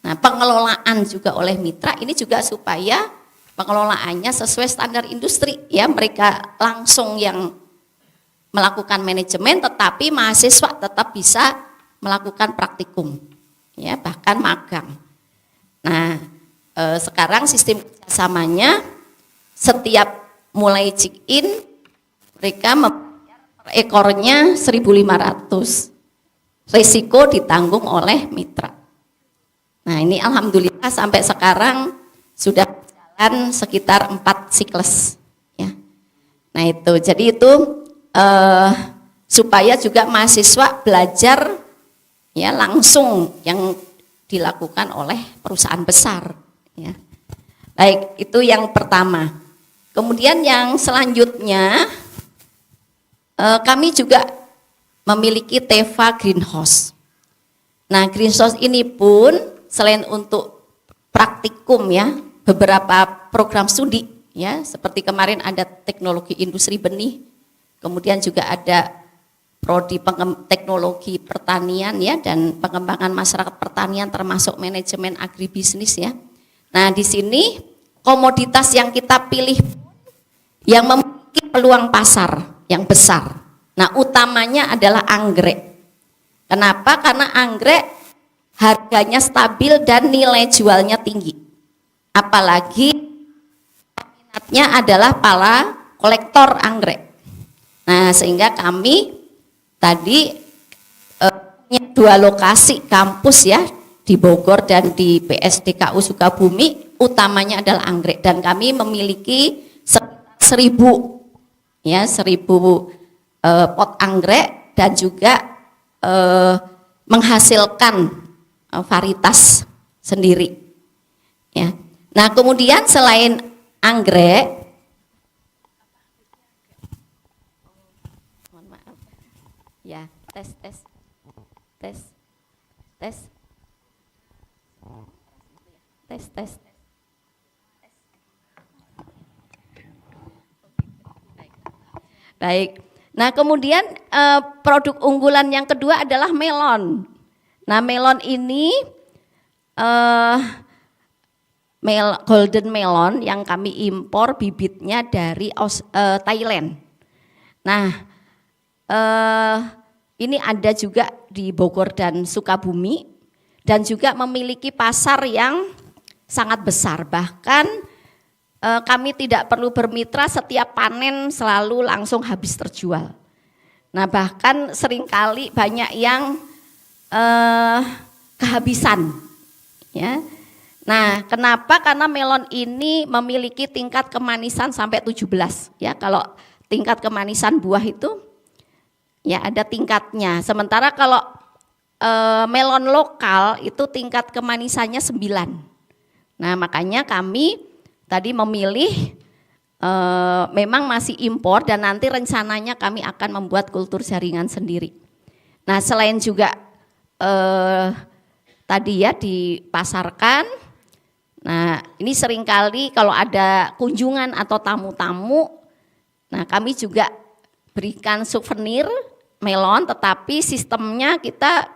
Nah, pengelolaan juga oleh mitra, ini juga supaya pengelolaannya sesuai standar industri ya, mereka langsung yang melakukan manajemen tetapi mahasiswa tetap bisa melakukan praktikum ya, bahkan magang. Nah, sekarang sistem kerjasamanya setiap mulai check-in mereka membayar per ekornya 1.500, risiko ditanggung oleh mitra. Nah, ini alhamdulillah sampai sekarang sudah berjalan sekitar 4 siklus ya. Nah, itu jadi itu supaya juga mahasiswa belajar ya langsung yang dilakukan oleh perusahaan besar ya. Baik, itu yang pertama. Kemudian yang selanjutnya kami juga memiliki Teva Greenhouse. Nah, Greenhouse ini pun selain untuk praktikum ya, beberapa program studi ya, seperti kemarin ada teknologi industri benih, kemudian juga ada prodi teknologi pertanian ya dan pengembangan masyarakat pertanian termasuk manajemen agribisnis ya. Nah, di sini komoditas yang kita pilih yang memiliki peluang pasar yang besar. Nah, utamanya adalah anggrek. Kenapa? Karena anggrek harganya stabil dan nilai jualnya tinggi. Apalagi peminatnya adalah para kolektor anggrek. Nah, sehingga kami tadi punya 2 lokasi kampus ya, di Bogor dan di PSDKU Sukabumi, utamanya adalah anggrek dan kami memiliki 1.000 ya, 1.000 pot anggrek dan juga menghasilkan varietas sendiri ya. Nah, kemudian selain anggrek, mohon maaf ya, tes baik. Nah, kemudian produk unggulan yang kedua adalah melon. Nah, melon ini golden melon yang kami impor bibitnya dari Thailand. Nah, ini ada juga di Bogor dan Sukabumi dan juga memiliki pasar yang sangat besar. Bahkan kami tidak perlu bermitra, setiap panen selalu langsung habis terjual. Nah, bahkan seringkali banyak yang kehabisan ya. Nah, kenapa? Karena melon ini memiliki tingkat kemanisan sampai 17 ya. Kalau tingkat kemanisan buah itu ya ada tingkatnya. Sementara kalau melon lokal itu tingkat kemanisannya 9. Nah, makanya kami tadi memilih memang masih impor dan nanti rencananya kami akan membuat kultur jaringan sendiri. Nah, selain juga tadi ya dipasarkan. Nah, ini seringkali kalau ada kunjungan atau tamu-tamu, nah kami juga berikan souvenir melon, tetapi sistemnya kita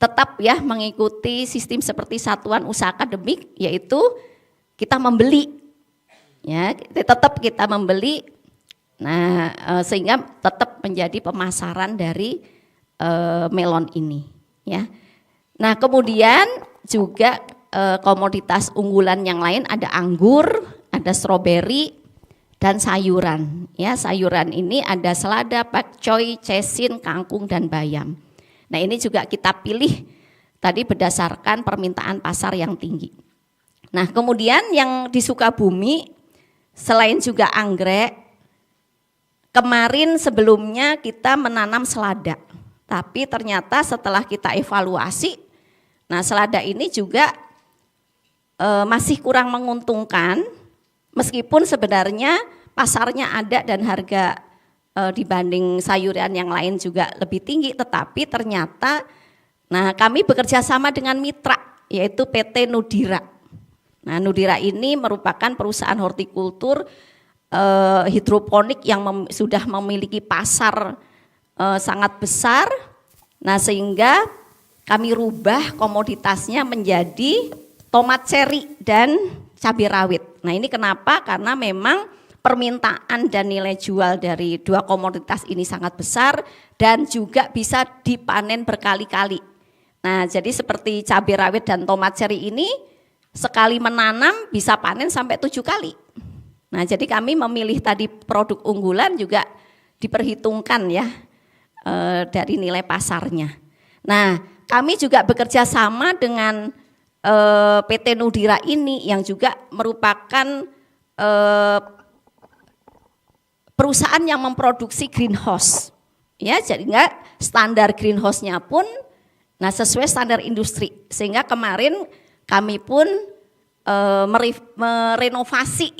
tetap ya mengikuti sistem seperti satuan usaha akademik, yaitu kita membeli. Ya, tetap kita membeli. Nah, sehingga tetap menjadi pemasaran dari melon ini, ya. Nah, kemudian juga komoditas unggulan yang lain ada anggur, ada stroberi dan sayuran. Ya, sayuran ini ada selada, pakcoy, cesin, kangkung dan bayam. Nah, ini juga kita pilih tadi berdasarkan permintaan pasar yang tinggi. Nah, kemudian yang di Sukabumi selain juga anggrek, kemarin sebelumnya kita menanam selada. Tapi ternyata setelah kita evaluasi, nah selada ini juga masih kurang menguntungkan, meskipun sebenarnya pasarnya ada dan harga dibanding sayuran yang lain juga lebih tinggi, tetapi ternyata nah kami bekerja sama dengan mitra yaitu PT Nudira. Nah, Nudira ini merupakan perusahaan hortikultur hidroponik yang sudah memiliki pasar sangat besar. Nah, sehingga kami rubah komoditasnya menjadi tomat ceri dan cabai rawit. Nah, ini kenapa? Karena memang permintaan dan nilai jual dari dua komoditas ini sangat besar dan juga bisa dipanen berkali-kali. Nah, jadi seperti cabai rawit dan tomat ceri ini sekali menanam bisa panen sampai 7 kali. Nah, jadi kami memilih tadi produk unggulan juga diperhitungkan ya dari nilai pasarnya. Nah, kami juga bekerja sama dengan PT Nudira ini yang juga merupakan perusahaan yang memproduksi greenhouse, ya, jadi enggak standar greenhouse-nya pun, nah sesuai standar industri, sehingga kemarin kami pun merenovasi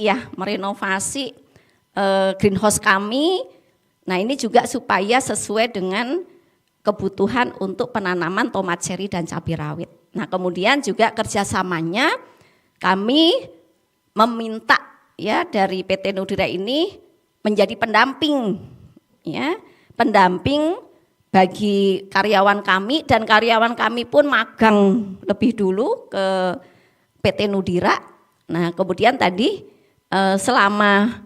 greenhouse kami, nah ini juga supaya sesuai dengan kebutuhan untuk penanaman tomat ceri dan cabai rawit. Nah kemudian juga kerjasamanya kami meminta ya dari PT Nudira ini menjadi pendamping, ya, pendamping bagi karyawan kami dan karyawan kami pun magang lebih dulu ke PT Nudira. Nah, kemudian tadi selama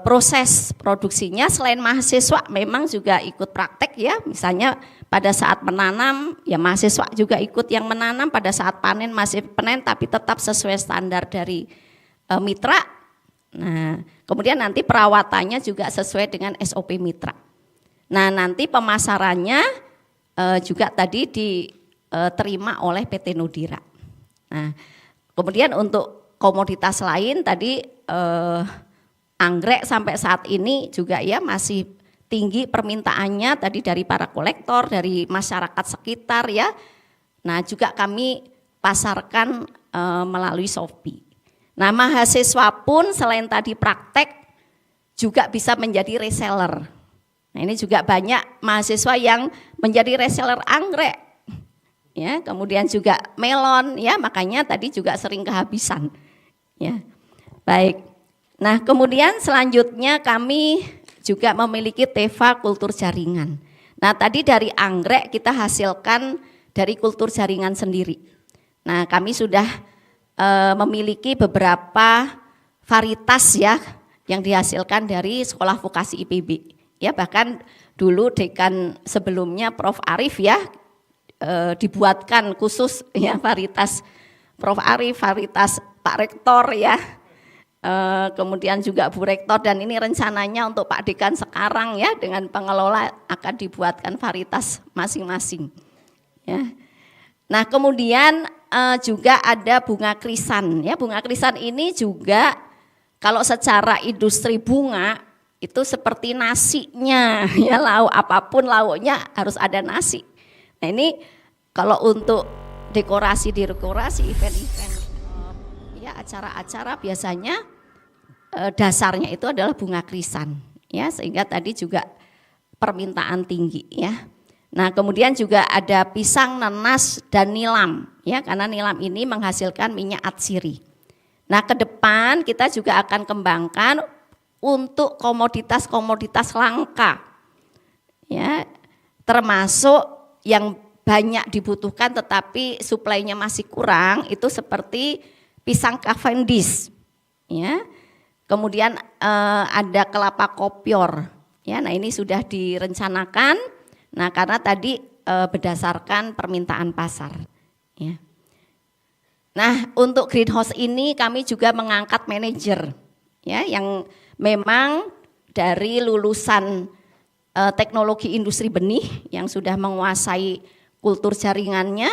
proses produksinya selain mahasiswa memang juga ikut praktek ya, misalnya pada saat menanam ya mahasiswa juga ikut yang menanam, pada saat panen masih panen tapi tetap sesuai standar dari mitra. Nah, kemudian nanti perawatannya juga sesuai dengan SOP mitra. Nah, nanti pemasarannya juga tadi diterima oleh PT Nudira. Nah, kemudian untuk komoditas lain tadi anggrek sampai saat ini juga ya masih tinggi permintaannya tadi dari para kolektor, dari masyarakat sekitar ya. Nah, juga kami pasarkan melalui Shopee. Nah, mahasiswa pun selain tadi praktek juga bisa menjadi reseller. Nah, ini juga banyak mahasiswa yang menjadi reseller anggrek. Ya, kemudian juga melon ya, makanya tadi juga sering kehabisan. Ya. Baik. Nah, kemudian selanjutnya kami juga memiliki Teva kultur jaringan. Nah, tadi dari anggrek kita hasilkan dari kultur jaringan sendiri. Nah, kami sudah memiliki beberapa varietas ya yang dihasilkan dari sekolah vokasi IPB. Ya, bahkan dulu dekan sebelumnya Prof. Arif ya dibuatkan khusus ya varietas Prof. Arif, varietas Pak Rektor ya. Kemudian juga Bu Rektor dan ini rencananya untuk Pak Dekan sekarang ya dengan pengelola akan dibuatkan varietas masing-masing. Ya. Nah, kemudian juga ada bunga krisan ya, bunga krisan ini juga kalau secara industri bunga itu seperti nasinya ya, lauk apapun lauknya harus ada nasi. Nah, ini kalau untuk dekorasi event-event ya acara-acara biasanya dasarnya itu adalah bunga krisan, ya, sehingga tadi juga permintaan tinggi, ya. Nah, kemudian juga ada pisang, nanas, dan nilam, ya, karena nilam ini menghasilkan minyak atsiri. Nah, ke depan kita juga akan kembangkan untuk komoditas-komoditas langka, ya, termasuk yang banyak dibutuhkan tetapi suplainya masih kurang, itu seperti pisang Cavendish, ya. Kemudian ada kelapa kopior, ya. Nah, ini sudah direncanakan. Nah, karena tadi berdasarkan permintaan pasar, ya. Nah, untuk greenhouse ini kami juga mengangkat manajer, ya, yang memang dari lulusan teknologi industri benih yang sudah menguasai kultur jaringannya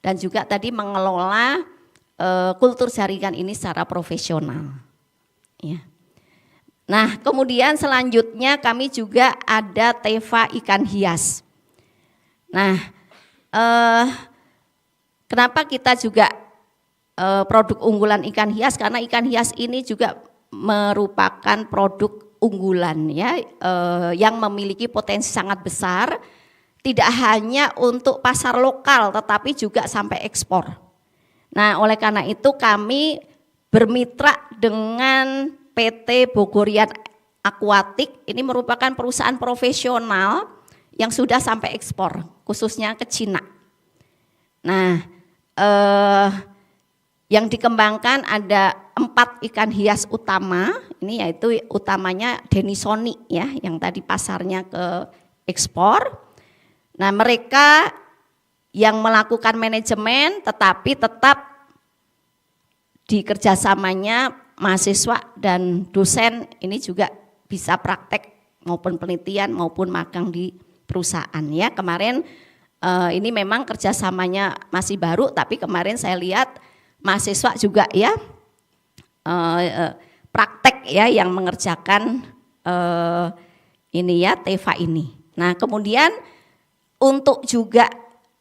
dan juga tadi mengelola kultur jaringan ini secara profesional, ya. Nah, kemudian selanjutnya kami juga ada Teva ikan hias. Nah, kenapa kita juga produk unggulan ikan hias? Karena ikan hias ini juga merupakan produk unggulan, ya, yang memiliki potensi sangat besar, tidak hanya untuk pasar lokal tetapi juga sampai ekspor. Nah, oleh karena itu kami bermitra dengan PT Bogorian Aquatic, ini merupakan perusahaan profesional yang sudah sampai ekspor, khususnya ke Cina. Nah, yang dikembangkan ada 4 ikan hias utama, ini yaitu utamanya Denisoni, ya, yang tadi pasarnya ke ekspor. Nah, mereka yang melakukan manajemen tetapi tetap di kerjasamanya mahasiswa dan dosen ini juga bisa praktek maupun penelitian maupun magang di perusahaan, ya. Kemarin ini memang kerjasamanya masih baru, tapi kemarin saya lihat mahasiswa juga, ya, praktek, ya, yang mengerjakan ini, ya, Teva ini. Nah, kemudian untuk juga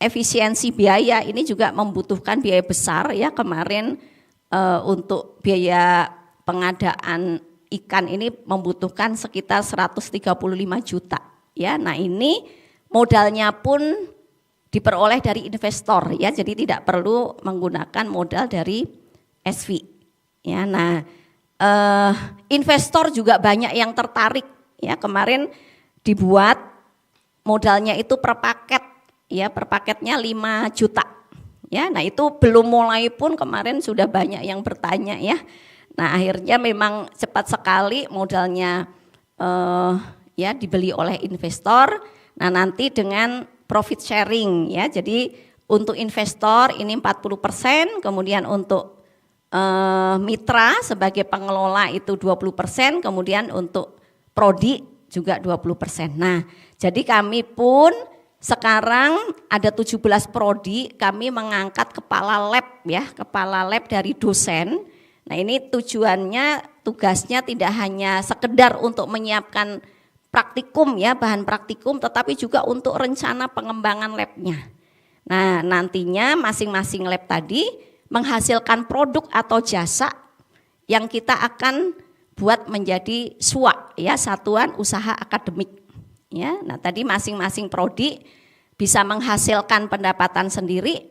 efisiensi biaya ini juga membutuhkan biaya besar, ya. Kemarin untuk biaya pengadaan ikan ini membutuhkan sekitar 135 juta, ya. Nah, ini modalnya pun diperoleh dari investor, ya, jadi tidak perlu menggunakan modal dari SV, ya. Nah, investor juga banyak yang tertarik, ya. Kemarin dibuat modalnya itu per paket, ya, per paketnya 5 juta. Ya, nah itu belum mulai pun kemarin sudah banyak yang bertanya, ya. Nah, akhirnya memang cepat sekali modalnya ya dibeli oleh investor. Nah, nanti dengan profit sharing, ya. Jadi untuk investor ini 40%, kemudian untuk mitra sebagai pengelola itu 20%, kemudian untuk prodi juga 20%. Nah, jadi kami pun sekarang ada 17 prodi, kami mengangkat kepala lab, ya, kepala lab dari dosen. Nah, ini tujuannya, tugasnya tidak hanya sekedar untuk menyiapkan praktikum, ya, bahan praktikum, tetapi juga untuk rencana pengembangan labnya. Nah, nantinya masing-masing lab tadi menghasilkan produk atau jasa yang kita akan buat menjadi SUA, ya, satuan usaha akademik. Ya, nah tadi masing-masing prodi bisa menghasilkan pendapatan sendiri,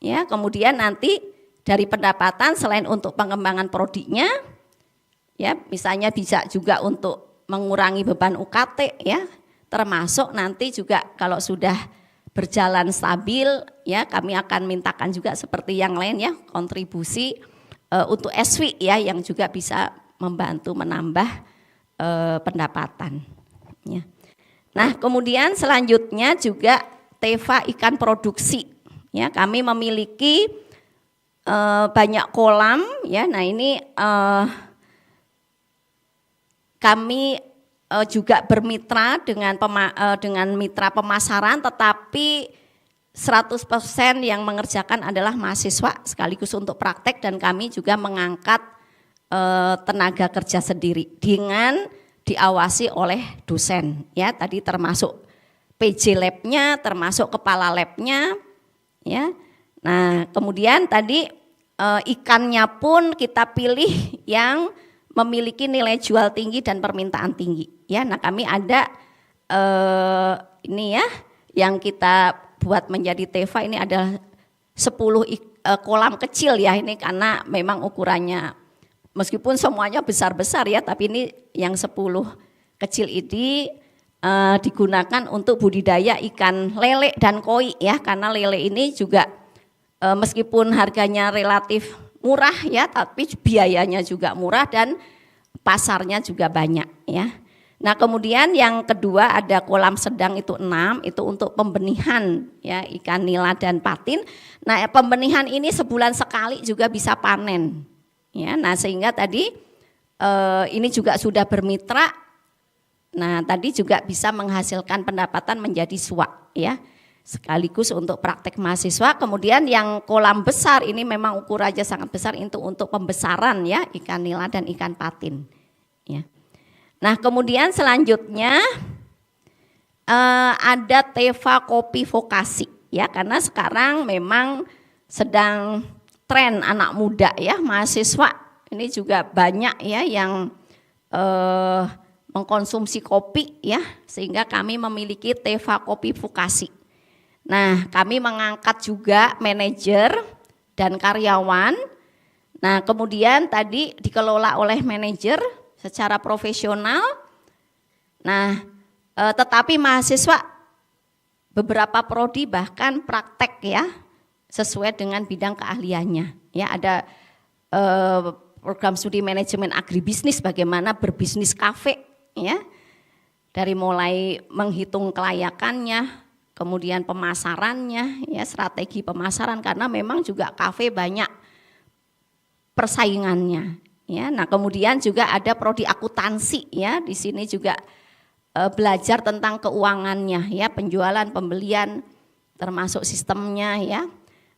ya. Kemudian nanti dari pendapatan selain untuk pengembangan prodinya, ya, misalnya bisa juga untuk mengurangi beban UKT, ya. Termasuk nanti juga kalau sudah berjalan stabil, ya, kami akan mintakan juga seperti yang lain, ya, kontribusi untuk SV, ya, yang juga bisa membantu menambah pendapatan, ya. Nah, kemudian selanjutnya juga Teva ikan produksi, ya, kami memiliki banyak kolam, ya. Nah, ini kami juga bermitra dengan mitra pemasaran, tetapi 100% yang mengerjakan adalah mahasiswa sekaligus untuk praktek, dan kami juga mengangkat tenaga kerja sendiri dengan diawasi oleh dosen, ya, tadi termasuk PJ labnya, termasuk kepala labnya, ya. Nah, kemudian tadi ikannya pun kita pilih yang memiliki nilai jual tinggi dan permintaan tinggi. Ya, nah kami ada ini ya yang kita buat menjadi TEVA ini adalah 10 kolam kecil ya ini karena memang ukurannya meskipun semuanya besar-besar ya tapi ini yang 10 kecil ini digunakan untuk budidaya ikan lele dan koi ya karena lele ini juga meskipun harganya relatif murah ya tapi biayanya juga murah dan pasarnya juga banyak ya. Nah kemudian yang kedua ada kolam sedang itu 6 itu untuk pembenihan ya ikan nila dan patin. Nah pembenihan ini sebulan sekali juga bisa panen ya. Nah sehingga tadi ini juga sudah bermitra. Nah tadi juga bisa menghasilkan pendapatan menjadi SWA ya sekaligus untuk praktek mahasiswa. Kemudian yang kolam besar ini memang ukurannya sangat besar itu untuk pembesaran ya ikan nila dan ikan patin ya. Nah kemudian selanjutnya ada TEVA Kopi Vokasi ya karena sekarang memang sedang tren anak muda ya mahasiswa ini juga banyak ya yang mengkonsumsi kopi ya sehingga kami memiliki TEVA Kopi Vokasi. Nah kami mengangkat juga manajer dan karyawan. Nah kemudian tadi dikelola oleh manajer secara profesional. Nah, tetapi mahasiswa beberapa prodi bahkan praktek ya sesuai dengan bidang keahliannya. Ya ada program studi manajemen agribisnis bagaimana berbisnis kafe ya. Dari mulai menghitung kelayakannya, kemudian pemasarannya ya strategi pemasaran karena memang juga kafe banyak persaingannya. Ya, nah kemudian juga ada prodi akuntansi ya di sini juga belajar tentang keuangannya ya penjualan pembelian termasuk sistemnya ya.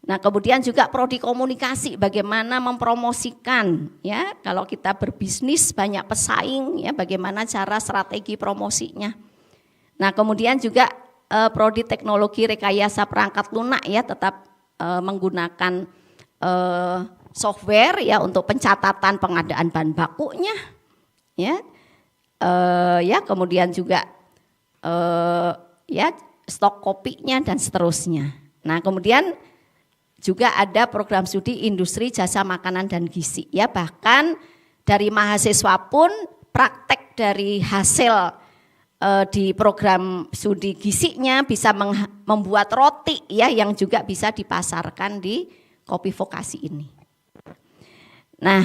Nah kemudian juga prodi komunikasi bagaimana mempromosikan ya kalau kita berbisnis banyak pesaing ya bagaimana cara strategi promosinya. Nah kemudian juga prodi teknologi rekayasa perangkat lunak ya tetap menggunakan software ya untuk pencatatan pengadaan bahan bakunya ya ya kemudian juga ya stok kopinya dan seterusnya. Nah kemudian juga ada program studi industri jasa makanan dan gizi ya bahkan dari mahasiswa pun praktek dari hasil di program studi gizinya bisa membuat roti ya yang juga bisa dipasarkan di kopi vokasi ini. Nah,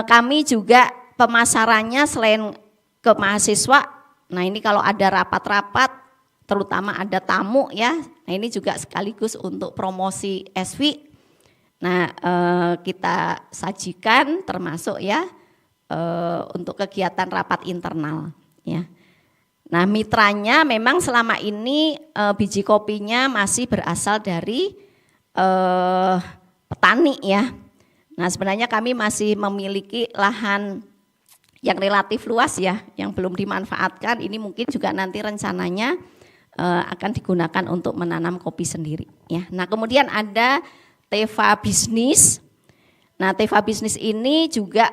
kami juga pemasarannya selain ke mahasiswa, nah ini kalau ada rapat-rapat, terutama ada tamu ya, nah ini juga sekaligus untuk promosi SW. Nah, kita sajikan termasuk ya untuk kegiatan rapat internal ya. Nah, mitranya memang selama ini biji kopinya masih berasal dari petani ya. Nah sebenarnya kami masih memiliki lahan yang relatif luas ya, yang belum dimanfaatkan. Ini mungkin juga nanti rencananya akan digunakan untuk menanam kopi sendiri. Ya. Nah kemudian ada TEVA Bisnis. Nah TEVA Bisnis ini juga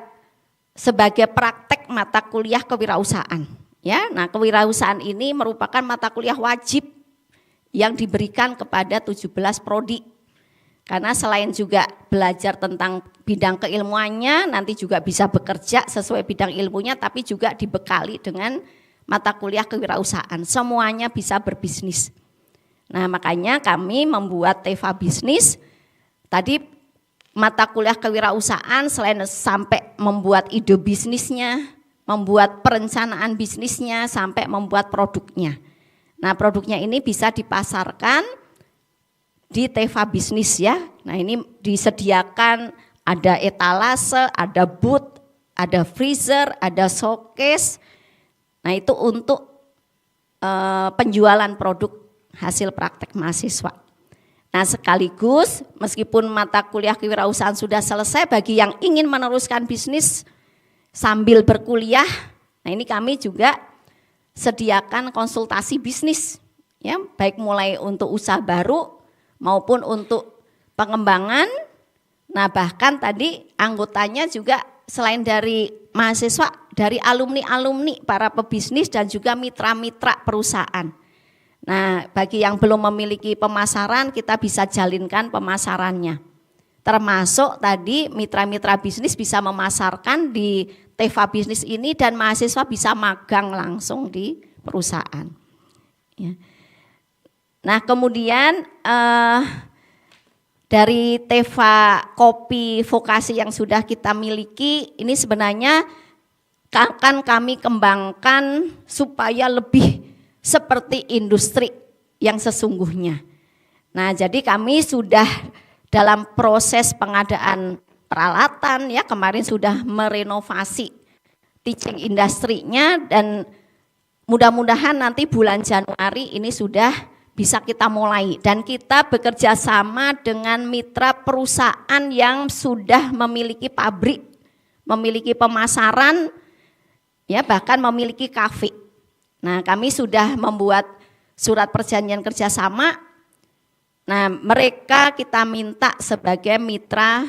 sebagai praktek mata kuliah kewirausahaan. Ya, nah kewirausahaan ini merupakan mata kuliah wajib yang diberikan kepada 17 prodi. Karena selain juga belajar tentang bidang keilmuannya, nanti juga bisa bekerja sesuai bidang ilmunya, tapi juga dibekali dengan mata kuliah kewirausahaan. Semuanya bisa berbisnis. Nah makanya kami membuat TEVA Bisnis, tadi mata kuliah kewirausahaan selain sampai membuat ide bisnisnya, membuat perencanaan bisnisnya, sampai membuat produknya. Nah produknya ini bisa dipasarkan di TEVA Bisnis ya. Nah ini disediakan ada etalase, ada booth, ada freezer, ada showcase. Nah itu untuk penjualan produk hasil praktek mahasiswa. Nah sekaligus meskipun mata kuliah kewirausahaan sudah selesai, bagi yang ingin meneruskan bisnis sambil berkuliah, nah ini kami juga sediakan konsultasi bisnis ya, baik mulai untuk usaha baru maupun untuk pengembangan. Nah bahkan tadi anggotanya juga selain dari mahasiswa, dari alumni-alumni, para pebisnis dan juga mitra-mitra perusahaan. Nah, bagi yang belum memiliki pemasaran, kita bisa jalinkan pemasarannya. Termasuk tadi mitra-mitra bisnis bisa memasarkan di Teva Bisnis ini dan mahasiswa bisa magang langsung di perusahaan. Ya. Nah, kemudian dari Teva Kopi Vokasi yang sudah kita miliki, ini sebenarnya akan kami kembangkan supaya lebih seperti industri yang sesungguhnya. Nah, jadi kami sudah dalam proses pengadaan peralatan, ya kemarin sudah merenovasi teaching industrinya dan mudah-mudahan nanti bulan Januari ini sudah bisa kita mulai, dan kita bekerja sama dengan mitra perusahaan yang sudah memiliki pabrik, memiliki pemasaran, ya bahkan memiliki kafe. Nah, kami sudah membuat surat perjanjian kerjasama. Nah, mereka kita minta sebagai mitra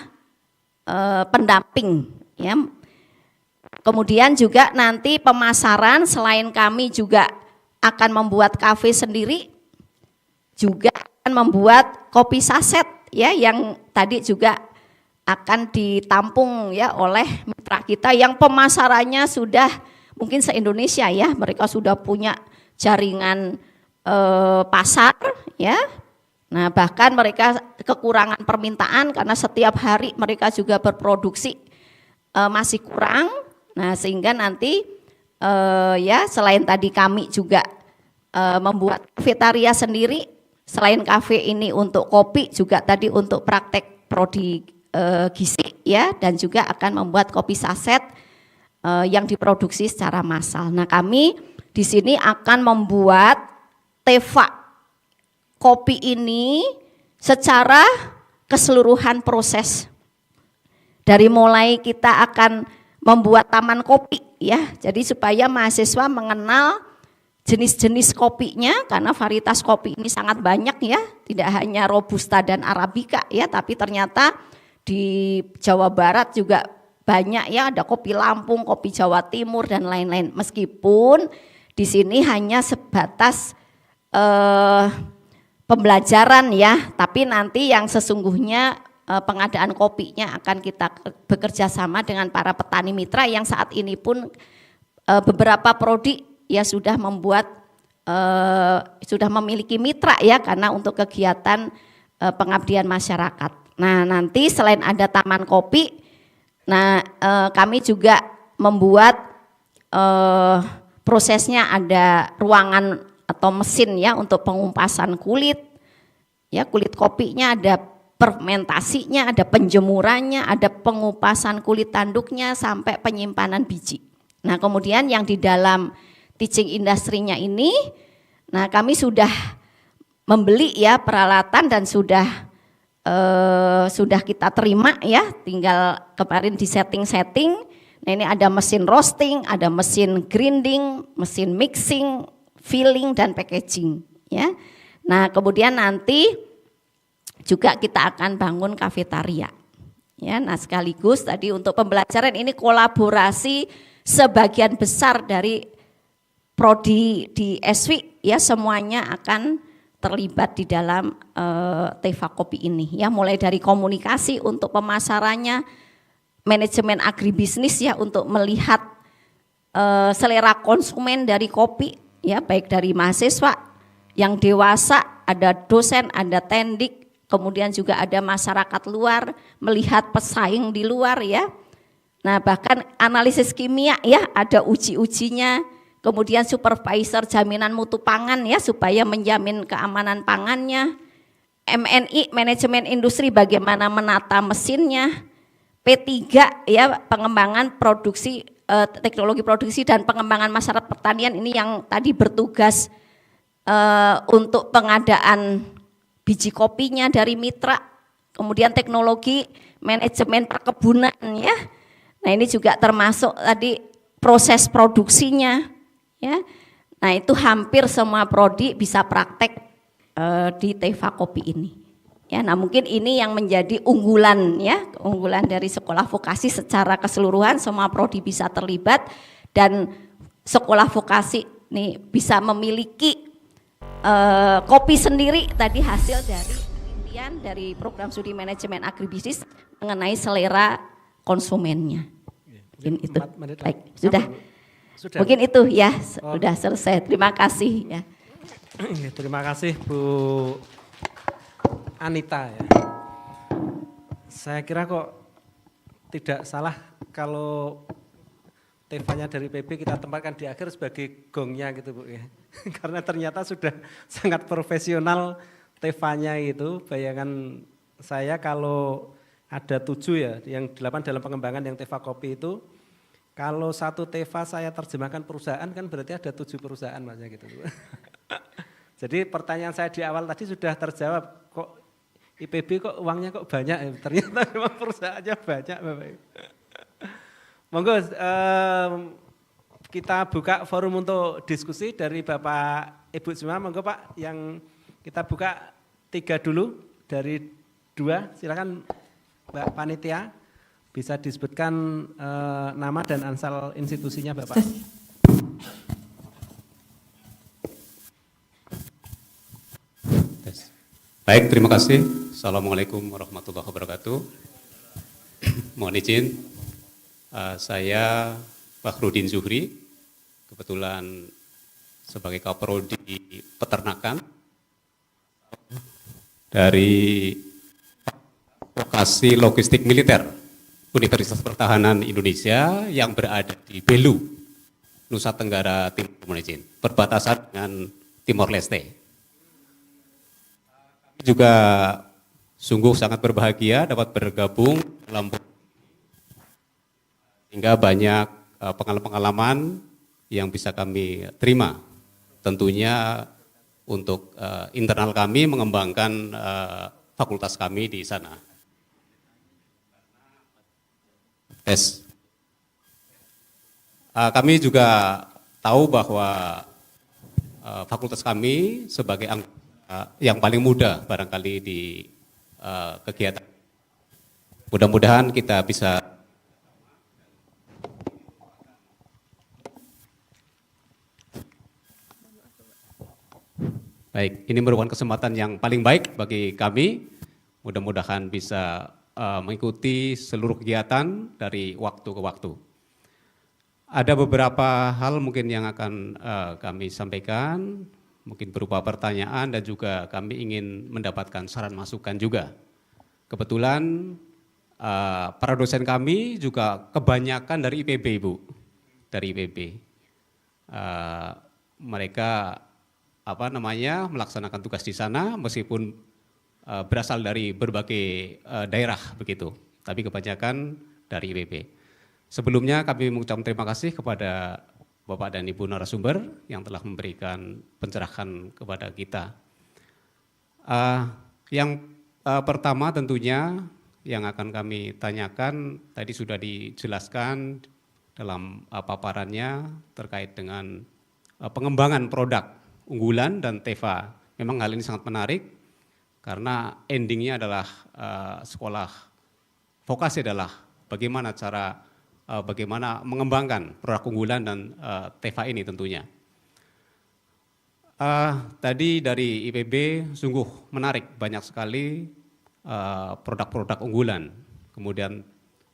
pendamping, ya. Kemudian juga nanti pemasaran, selain kami juga akan membuat kafe sendiri, juga akan membuat kopi saset, ya, yang tadi juga akan ditampung, ya, oleh mitra kita yang pemasarannya sudah mungkin se-Indonesia, ya, mereka sudah punya jaringan pasar, ya. Nah, bahkan mereka kekurangan permintaan karena setiap hari mereka juga berproduksi masih kurang. Nah, sehingga nanti ya selain tadi kami juga membuat kafetaria sendiri. Selain kafe ini untuk kopi, juga tadi untuk praktek prodi gizi, ya, dan juga akan membuat kopi saset yang diproduksi secara massal. Nah, kami di sini akan membuat Teva kopi ini secara keseluruhan proses. Dari mulai kita akan membuat taman kopi, ya, jadi supaya mahasiswa mengenal jenis-jenis kopinya, karena varietas kopi ini sangat banyak, ya, tidak hanya Robusta dan Arabica, ya, tapi ternyata di Jawa Barat juga banyak, ya, ada kopi Lampung, kopi Jawa Timur dan lain-lain. Meskipun di sini hanya sebatas pembelajaran, ya, tapi nanti yang sesungguhnya pengadaan kopinya akan kita bekerja sama dengan para petani mitra yang saat ini pun beberapa prodi ya sudah membuat sudah memiliki mitra, ya, karena untuk kegiatan pengabdian masyarakat. Nah, nanti selain ada taman kopi, nah kami juga membuat prosesnya ada ruangan atau mesin, ya, untuk pengupasan kulit, ya, kulit kopinya, ada fermentasinya, ada penjemurannya, ada pengupasan kulit tanduknya sampai penyimpanan biji. Nah, kemudian yang di dalam teaching industrinya ini, nah kami sudah membeli, ya, peralatan dan sudah kita terima, ya, tinggal kemarin di setting. Nah, ini ada mesin roasting, ada mesin grinding, mesin mixing, filling dan packaging, ya. Nah, kemudian nanti juga kita akan bangun kafetaria, ya. Nah, sekaligus tadi untuk pembelajaran ini kolaborasi sebagian besar dari prodi di SW, ya, semuanya akan terlibat di dalam Teva Kopi ini, ya, mulai dari komunikasi untuk pemasarannya, manajemen agribisnis, ya, untuk melihat selera konsumen dari kopi, ya, baik dari mahasiswa yang dewasa, ada dosen, ada tendik, kemudian juga ada masyarakat luar melihat pesaing di luar, ya. Nah, bahkan analisis kimia, ya, ada uji-ujinya. Kemudian supervisor jaminan mutu pangan, ya, supaya menjamin keamanan pangannya. MNI, manajemen industri, bagaimana menata mesinnya. P3, ya, pengembangan produksi, teknologi produksi dan pengembangan masyarakat pertanian, ini yang tadi bertugas untuk pengadaan biji kopinya dari mitra. Kemudian teknologi manajemen perkebunan, ya. Nah, ini juga termasuk tadi proses produksinya. Ya, nah itu hampir semua prodi bisa praktek di Teva Kopi ini. Ya, nah mungkin ini yang menjadi unggulan ya, unggulan dari sekolah vokasi secara keseluruhan, semua prodi bisa terlibat dan sekolah vokasi nih bisa memiliki kopi sendiri tadi hasil dari penelitian dari program studi manajemen agribisnis mengenai selera konsumennya. Mungkin itu. Baik, sudah. Mungkin itu ya, sudah selesai. Terima kasih ya. Terima kasih Bu Anita ya. Saya kira kok tidak salah kalau temanya dari PB kita tempatkan di akhir sebagai gongnya gitu Bu ya. Karena ternyata sudah sangat profesional temanya itu. Bayangan saya kalau ada 7 ya, yang 8 dalam pengembangan yang Teva Kopi itu, kalau satu Teva saya terjemahkan perusahaan kan berarti ada 7 perusahaan Mas ya gitu Bu. Jadi pertanyaan saya di awal tadi sudah terjawab, kok IPB kok uangnya kok banyak ya? Ternyata memang perusahaannya banyak Bapak. Monggo kita buka forum untuk diskusi dari Bapak Ibu semua. Monggo Pak, yang kita buka 3 dulu dari 2. Silakan Mbak Panitia, bisa disebutkan nama dan asal institusinya Bapak. Baik, terima kasih. Assalamualaikum warahmatullahi wabarakatuh. Mohon izin, saya Fakhrudin Zuhri, kebetulan sebagai Kaprodi Peternakan dari Vokasi Logistik Militer Universitas Pertahanan Indonesia yang berada di Belu, Nusa Tenggara Timur, mohon izin, perbatasan dengan Timor Leste. Juga sungguh sangat berbahagia dapat bergabung dalam hingga banyak pengalaman-pengalaman yang bisa kami terima. Tentunya untuk internal kami mengembangkan fakultas kami di sana. Tes. Kami juga tahu bahwa fakultas kami sebagai yang paling muda barangkali di kegiatan. Mudah-mudahan kita bisa baik, ini merupakan kesempatan yang paling baik bagi kami. Mudah-mudahan bisa mengikuti seluruh kegiatan dari waktu ke waktu. Ada beberapa hal mungkin yang akan kami sampaikan, mungkin berupa pertanyaan dan juga kami ingin mendapatkan saran masukan juga. Kebetulan para dosen kami juga kebanyakan dari IPB, Ibu, dari IPB. Mereka melaksanakan tugas di sana meskipun berasal dari berbagai daerah begitu, tapi kebanyakan dari IPB. Sebelumnya kami mengucapkan terima kasih kepada Bapak dan Ibu narasumber yang telah memberikan pencerahan kepada kita. Yang pertama tentunya yang akan kami tanyakan tadi sudah dijelaskan dalam paparannya terkait dengan pengembangan produk unggulan dan Teva. Memang hal ini sangat menarik karena endingnya adalah sekolah vokasi adalah bagaimana mengembangkan produk unggulan dan Teva ini tentunya. Tadi dari IPB sungguh menarik, banyak sekali produk-produk unggulan, kemudian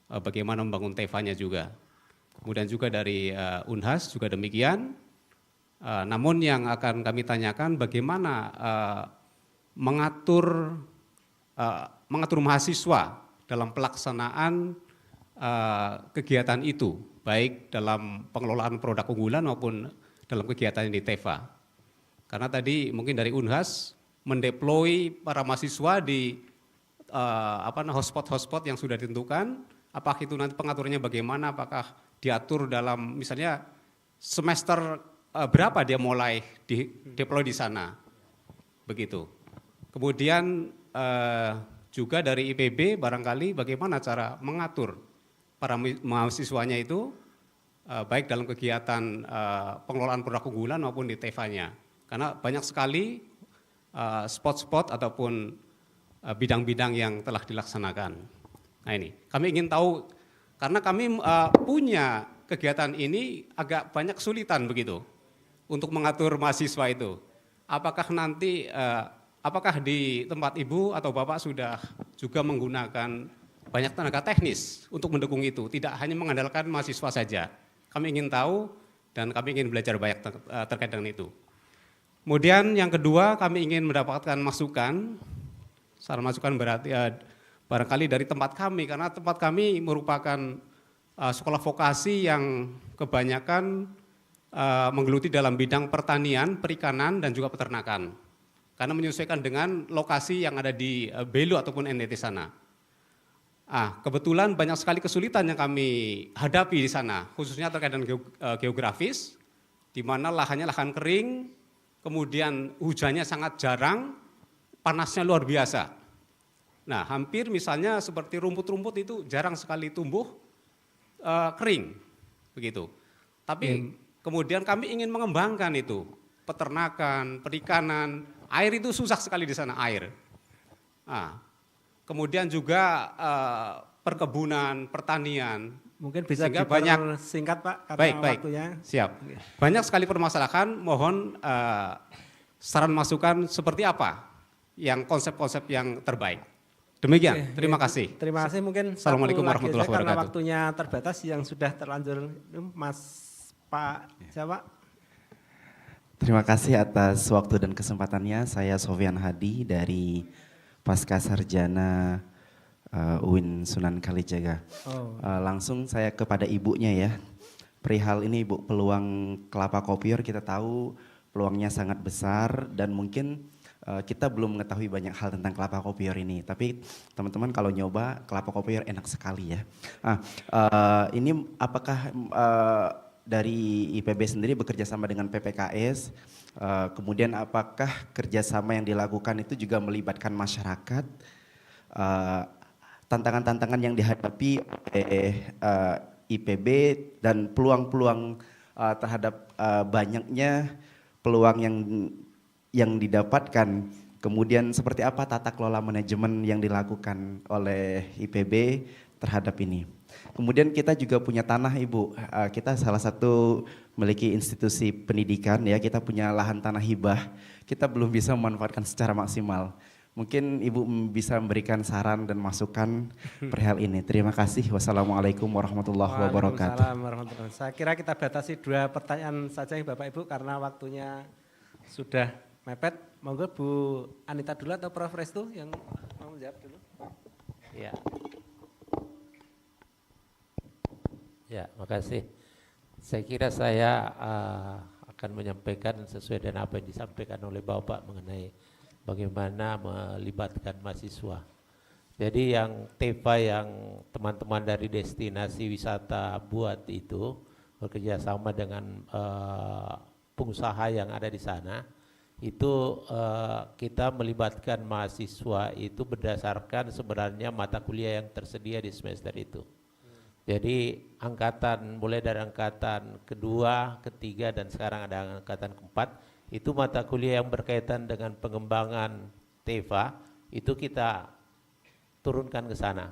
bagaimana membangun Teva-nya juga. Kemudian juga dari Unhas juga demikian, namun yang akan kami tanyakan bagaimana mengatur mahasiswa dalam pelaksanaan kegiatan itu, baik dalam pengelolaan produk unggulan maupun dalam kegiatan di Teva. Karena tadi mungkin dari Unhas mendeploy para mahasiswa di hotspot-hotspot yang sudah ditentukan, apakah itu nanti pengaturannya bagaimana, apakah diatur dalam misalnya semester berapa dia mulai deploy di sana, begitu. Kemudian juga dari IPB barangkali bagaimana cara mengatur para mahasiswanya itu baik dalam kegiatan pengelolaan produk unggulan maupun di Teva-nya. Karena banyak sekali spot-spot ataupun bidang-bidang yang telah dilaksanakan. Nah ini, kami ingin tahu, karena kami punya kegiatan ini agak banyak kesulitan begitu untuk mengatur mahasiswa itu. Apakah nanti, apakah di tempat Ibu atau Bapak sudah juga menggunakan banyak tenaga teknis untuk mendukung itu, tidak hanya mengandalkan mahasiswa saja. Kami ingin tahu dan kami ingin belajar banyak terkait dengan itu. Kemudian yang kedua, kami ingin mendapatkan masukan, saran masukan berarti barangkali dari tempat kami, karena tempat kami merupakan sekolah vokasi yang kebanyakan menggeluti dalam bidang pertanian, perikanan, dan juga peternakan. Karena menyesuaikan dengan lokasi yang ada di Belu ataupun NTT sana. Kebetulan banyak sekali kesulitan yang kami hadapi di sana, khususnya terkait dengan geografis, di mana lahannya lahan kering, kemudian hujannya sangat jarang, panasnya luar biasa. Nah, hampir misalnya seperti rumput-rumput itu jarang sekali tumbuh kering, begitu. Tapi kemudian kami ingin mengembangkan itu, peternakan, perikanan, air itu susah sekali di sana, air. Kemudian juga perkebunan, pertanian. Mungkin bisa singkat Pak, karena waktunya. Siap. Banyak sekali permasalahan, mohon saran masukan seperti apa yang konsep-konsep yang terbaik. Demikian, terima kasih. Terima kasih, mungkin Assalamualaikum warahmatullahi karena wabarakatuh. waktunya terbatas yang sudah terlanjur Mas Pak siapa? Terima kasih atas waktu dan kesempatannya. Saya Sofyan Hadi dari Pasca Sarjana UIN Sunan Kalijaga. Langsung saya kepada ibunya ya. Perihal ini Ibu, peluang kelapa kopior kita tahu peluangnya sangat besar dan mungkin kita belum mengetahui banyak hal tentang kelapa kopior ini. Tapi teman-teman kalau nyoba kelapa kopior enak sekali ya. Ini apakah dari IPB sendiri bekerja sama dengan PPKS, kemudian apakah kerjasama yang dilakukan itu juga melibatkan masyarakat, tantangan-tantangan yang dihadapi oleh IPB dan peluang-peluang terhadap banyaknya peluang yang didapatkan, kemudian seperti apa tata kelola manajemen yang dilakukan oleh IPB terhadap ini. Kemudian kita juga punya tanah Ibu, kita salah satu memiliki institusi pendidikan ya, kita punya lahan tanah hibah, kita belum bisa memanfaatkan secara maksimal. Mungkin Ibu bisa memberikan saran dan masukan perihal ini. Terima kasih. Wassalamualaikum warahmatullahi wabarakatuh. Waalaikumsalam warahmatullahi wabarakatuh. Saya kira kita batasi 2 pertanyaan saja ya Bapak Ibu karena waktunya sudah mepet. Monggo Bu Anita dulu atau Prof Restu yang mau menjawab dulu. Ya. Ya, makasih. Saya kira saya akan menyampaikan sesuai dengan apa yang disampaikan oleh Bapak mengenai bagaimana melibatkan mahasiswa. Jadi yang TEVA yang teman-teman dari destinasi wisata buat itu bekerja sama dengan pengusaha yang ada di sana, itu kita melibatkan mahasiswa itu berdasarkan sebenarnya mata kuliah yang tersedia di semester itu. Jadi mulai dari angkatan kedua, ketiga, dan sekarang ada angkatan keempat, itu mata kuliah yang berkaitan dengan pengembangan TEVA, itu kita turunkan ke sana.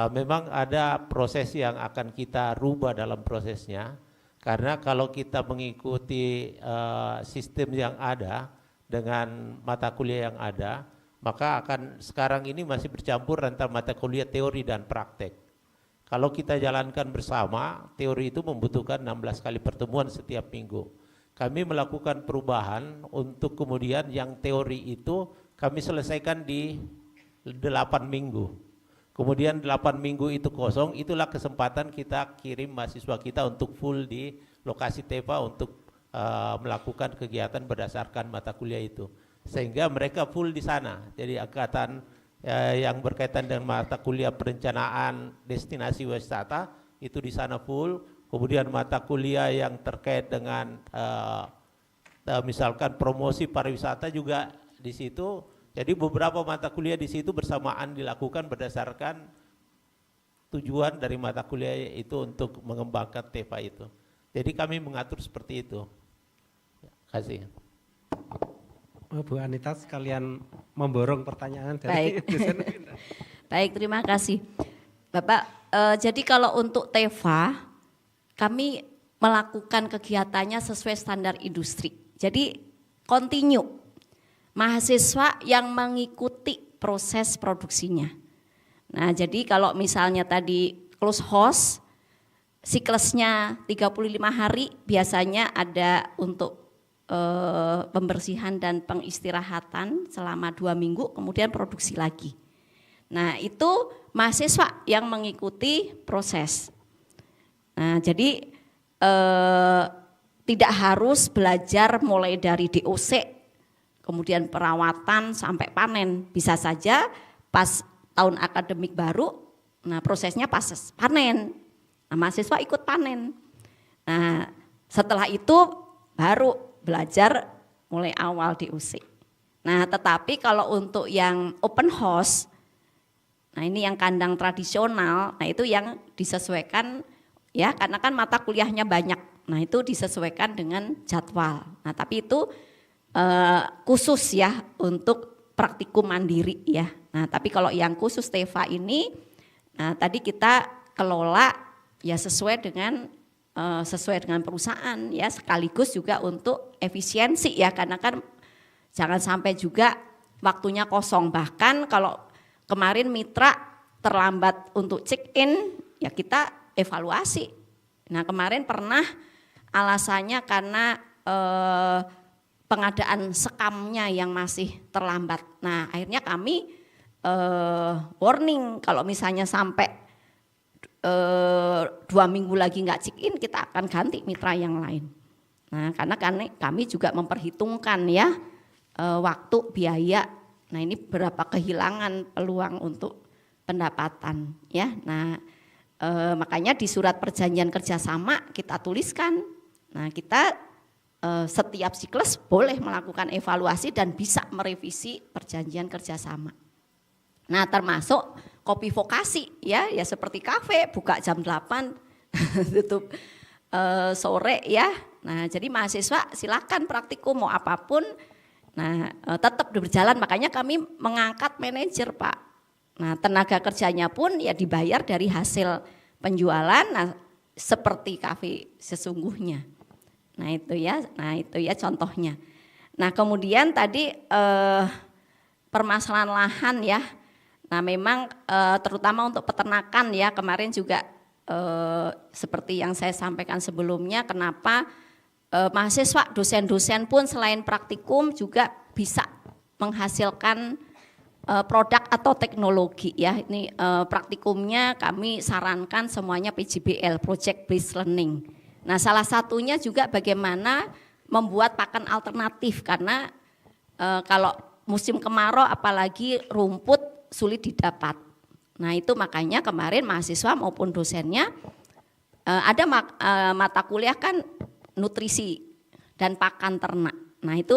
Memang ada proses yang akan kita rubah dalam prosesnya, karena kalau kita mengikuti sistem yang ada dengan mata kuliah yang ada, maka akan sekarang ini masih bercampur antara mata kuliah teori dan praktek. Kalau kita jalankan bersama, teori itu membutuhkan 16 kali pertemuan setiap minggu. Kami melakukan perubahan untuk kemudian yang teori itu kami selesaikan di 8 minggu. Kemudian 8 minggu itu kosong, itulah kesempatan kita kirim mahasiswa kita untuk full di lokasi TEVA untuk melakukan kegiatan berdasarkan mata kuliah itu. Sehingga mereka full di sana. Jadi angkatan yang berkaitan dengan mata kuliah perencanaan destinasi wisata itu di sana full. Kemudian mata kuliah yang terkait dengan misalkan promosi pariwisata juga di situ. Jadi beberapa mata kuliah di situ bersamaan dilakukan berdasarkan tujuan dari mata kuliah itu untuk mengembangkan TEVA itu. Jadi kami mengatur seperti itu. Terima kasih. Bu Anita sekalian memborong pertanyaan dari Baik. dosen. Baik, terima kasih. Bapak, jadi kalau untuk TEVA, kami melakukan kegiatannya sesuai standar industri. Jadi continue, mahasiswa yang mengikuti proses produksinya. Nah, jadi kalau misalnya tadi close house, siklusnya 35 hari, biasanya ada untuk pembersihan dan pengistirahatan selama 2 minggu, kemudian produksi lagi. Nah, itu mahasiswa yang mengikuti proses. Nah, jadi tidak harus belajar mulai dari DOC, kemudian perawatan sampai panen. Bisa saja pas tahun akademik baru, nah prosesnya pas panen. Nah, mahasiswa ikut panen. Nah, setelah itu baru belajar mulai awal DOC. Nah, tetapi kalau untuk yang open house, nah ini yang kandang tradisional, nah itu yang disesuaikan ya, karena kan mata kuliahnya banyak. Nah, itu disesuaikan dengan jadwal. Nah, tapi itu khusus ya untuk praktikum mandiri ya. Nah, tapi kalau yang khusus TEVA ini, nah tadi kita kelola ya sesuai dengan perusahaan ya, sekaligus juga untuk efisiensi ya, karena kan jangan sampai juga waktunya kosong. Bahkan kalau kemarin mitra terlambat untuk check in ya kita evaluasi. Nah, kemarin pernah alasannya karena pengadaan sekamnya yang masih terlambat. Nah, akhirnya kami warning kalau misalnya sampai 2 minggu lagi nggak check in, kita akan ganti mitra yang lain. Nah, karena kami juga memperhitungkan ya waktu, biaya. Nah, ini berapa kehilangan peluang untuk pendapatan ya. Nah, makanya di surat perjanjian kerjasama kita tuliskan. Nah, kita setiap siklus boleh melakukan evaluasi dan bisa merevisi perjanjian kerjasama. Nah, termasuk kopi vokasi ya seperti kafe buka jam 8 tutup sore ya. Nah, jadi mahasiswa silakan praktikum mau apapun. Nah, tetap berjalan, makanya kami mengangkat manajer, Pak. Nah, tenaga kerjanya pun ya dibayar dari hasil penjualan, nah seperti kafe sesungguhnya. Nah, itu ya contohnya. Nah, kemudian tadi permasalahan lahan ya. Nah, memang terutama untuk peternakan ya, kemarin juga seperti yang saya sampaikan sebelumnya, kenapa mahasiswa, dosen-dosen pun selain praktikum juga bisa menghasilkan produk atau teknologi ya. Ini praktikumnya kami sarankan semuanya PJBL, Project Based Learning. Nah, salah satunya juga bagaimana membuat pakan alternatif, karena kalau musim kemarau apalagi rumput sulit didapat. Nah, itu makanya kemarin mahasiswa maupun dosennya ada mata kuliah kan nutrisi dan pakan ternak. Nah, itu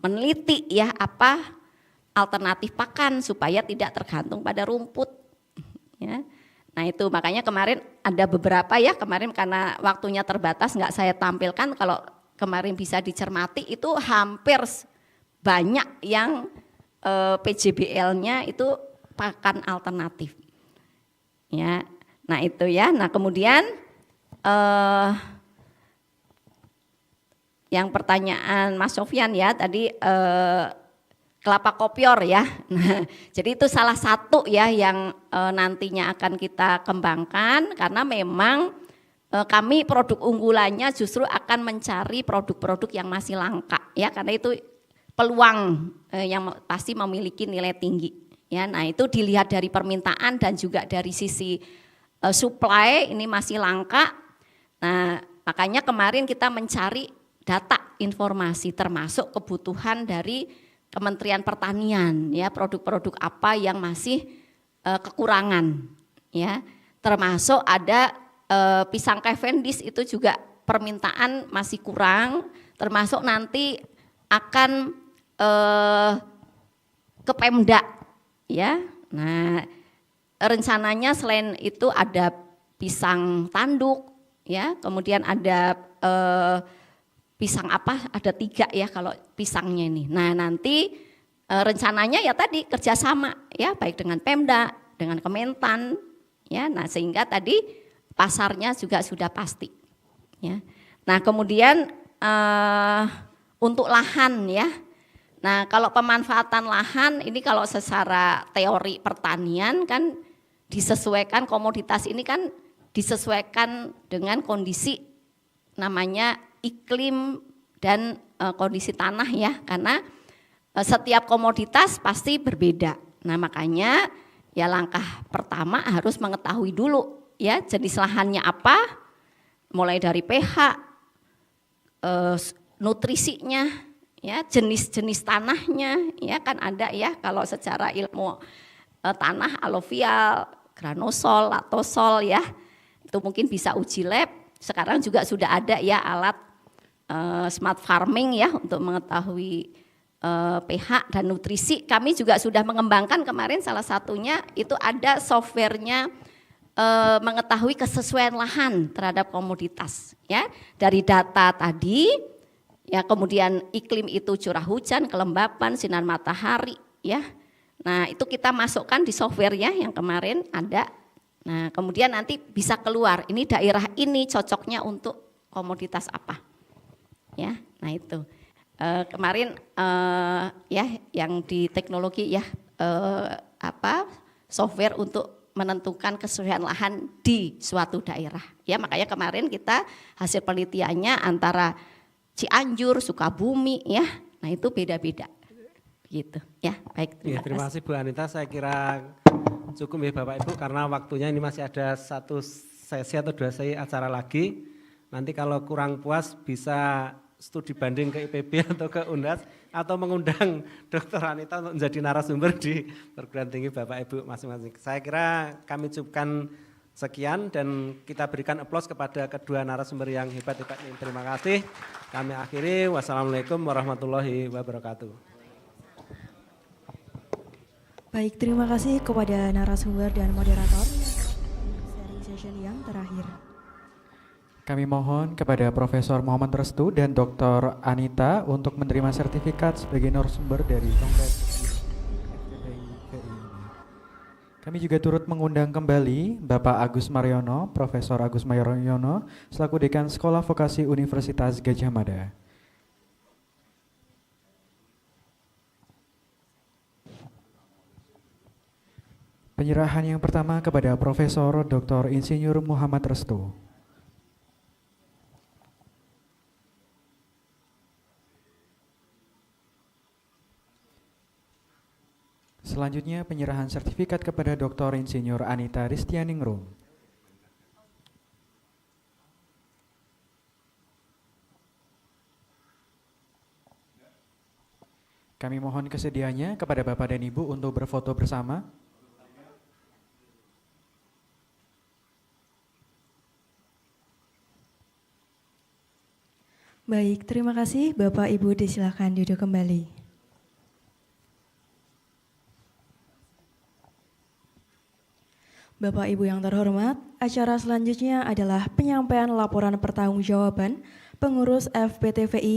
meneliti ya apa alternatif pakan supaya tidak tergantung pada rumput ya. Nah, itu makanya kemarin ada beberapa ya, kemarin karena waktunya terbatas nggak saya tampilkan, kalau kemarin bisa dicermati itu hampir banyak yang PJBL-nya itu pakan alternatif. Ya. Nah, itu ya. Nah, kemudian yang pertanyaan Mas Sofyan ya tadi kelapa kopior ya. Nah, jadi itu salah satu ya yang nantinya akan kita kembangkan, karena memang kami produk unggulannya justru akan mencari produk-produk yang masih langka ya, karena itu peluang yang pasti memiliki nilai tinggi ya. Nah, itu dilihat dari permintaan dan juga dari sisi supply ini masih langka. Nah, makanya kemarin kita mencari data informasi termasuk kebutuhan dari Kementerian Pertanian ya, produk-produk apa yang masih kekurangan ya, termasuk ada pisang Cavendish itu juga permintaan masih kurang, termasuk nanti akan ke Pemda ya. Nah, rencananya selain itu ada pisang tanduk ya, kemudian ada pisang apa, ada 3 ya kalau pisangnya ini. Nah nanti rencananya ya tadi kerjasama ya, baik dengan Pemda, dengan Kementan, ya. Nah sehingga tadi pasarnya juga sudah pasti. Ya. Nah kemudian untuk lahan ya. Nah kalau pemanfaatan lahan ini kalau secara teori pertanian kan disesuaikan, komoditas ini kan disesuaikan dengan kondisi namanya iklim dan kondisi tanah ya, karena setiap komoditas pasti berbeda. Nah makanya ya langkah pertama harus mengetahui dulu ya jenis lahannya apa, mulai dari pH, nutrisinya, ya jenis-jenis tanahnya, ya kan ada ya kalau secara ilmu tanah aluvial, granosol, latosol ya, itu mungkin bisa uji lab. Sekarang juga sudah ada ya alat smart farming ya untuk mengetahui pH dan nutrisi. Kami juga sudah mengembangkan kemarin salah satunya itu ada softwarenya mengetahui kesesuaian lahan terhadap komoditas ya dari data tadi. Ya kemudian iklim itu curah hujan, kelembapan, sinar matahari ya. Nah itu kita masukkan di software ya yang kemarin ada. Nah kemudian nanti bisa keluar ini daerah ini cocoknya untuk komoditas apa. Ya, nah itu kemarin ya yang di teknologi ya software untuk menentukan kesesuaian lahan di suatu daerah. Ya makanya kemarin kita hasil penelitiannya antara Cianjur, Sukabumi ya, nah itu beda-beda gitu ya. Baik, terima kasih Bu Anita, saya kira cukup ya Bapak Ibu karena waktunya ini masih ada 1 sesi atau 2 sesi acara lagi. Nanti kalau kurang puas bisa studi banding ke IPB atau ke UNHAS atau mengundang Dr. Anita untuk menjadi narasumber di perguruan tinggi Bapak Ibu masing-masing. Saya kira kami cukupkan sekian dan kita berikan aplaus kepada kedua narasumber yang hebat-hebat ini. Terima kasih. Kami akhiri. Wassalamualaikum warahmatullahi wabarakatuh. Baik, terima kasih kepada narasumber dan moderator sharing session yang terakhir. Kami mohon kepada Profesor Muhammad Restu dan Dr. Anita untuk menerima sertifikat sebagai narasumber dari Kongres FTPI. Kami juga turut mengundang kembali Bapak Agus Mariono, Profesor Agus Mariono, selaku Dekan Sekolah Vokasi Universitas Gadjah Mada. Penyerahan yang pertama kepada Profesor Dr. Insinyur Muhammad Restu. Selanjutnya penyerahan sertifikat kepada Dr. Insinyur Anita Ristianingrum. Kami mohon kesediaannya kepada Bapak dan Ibu untuk berfoto bersama. Baik, terima kasih Bapak Ibu, disilakan duduk kembali. Bapak Ibu yang terhormat, acara selanjutnya adalah penyampaian laporan pertanggungjawaban pengurus FPTVI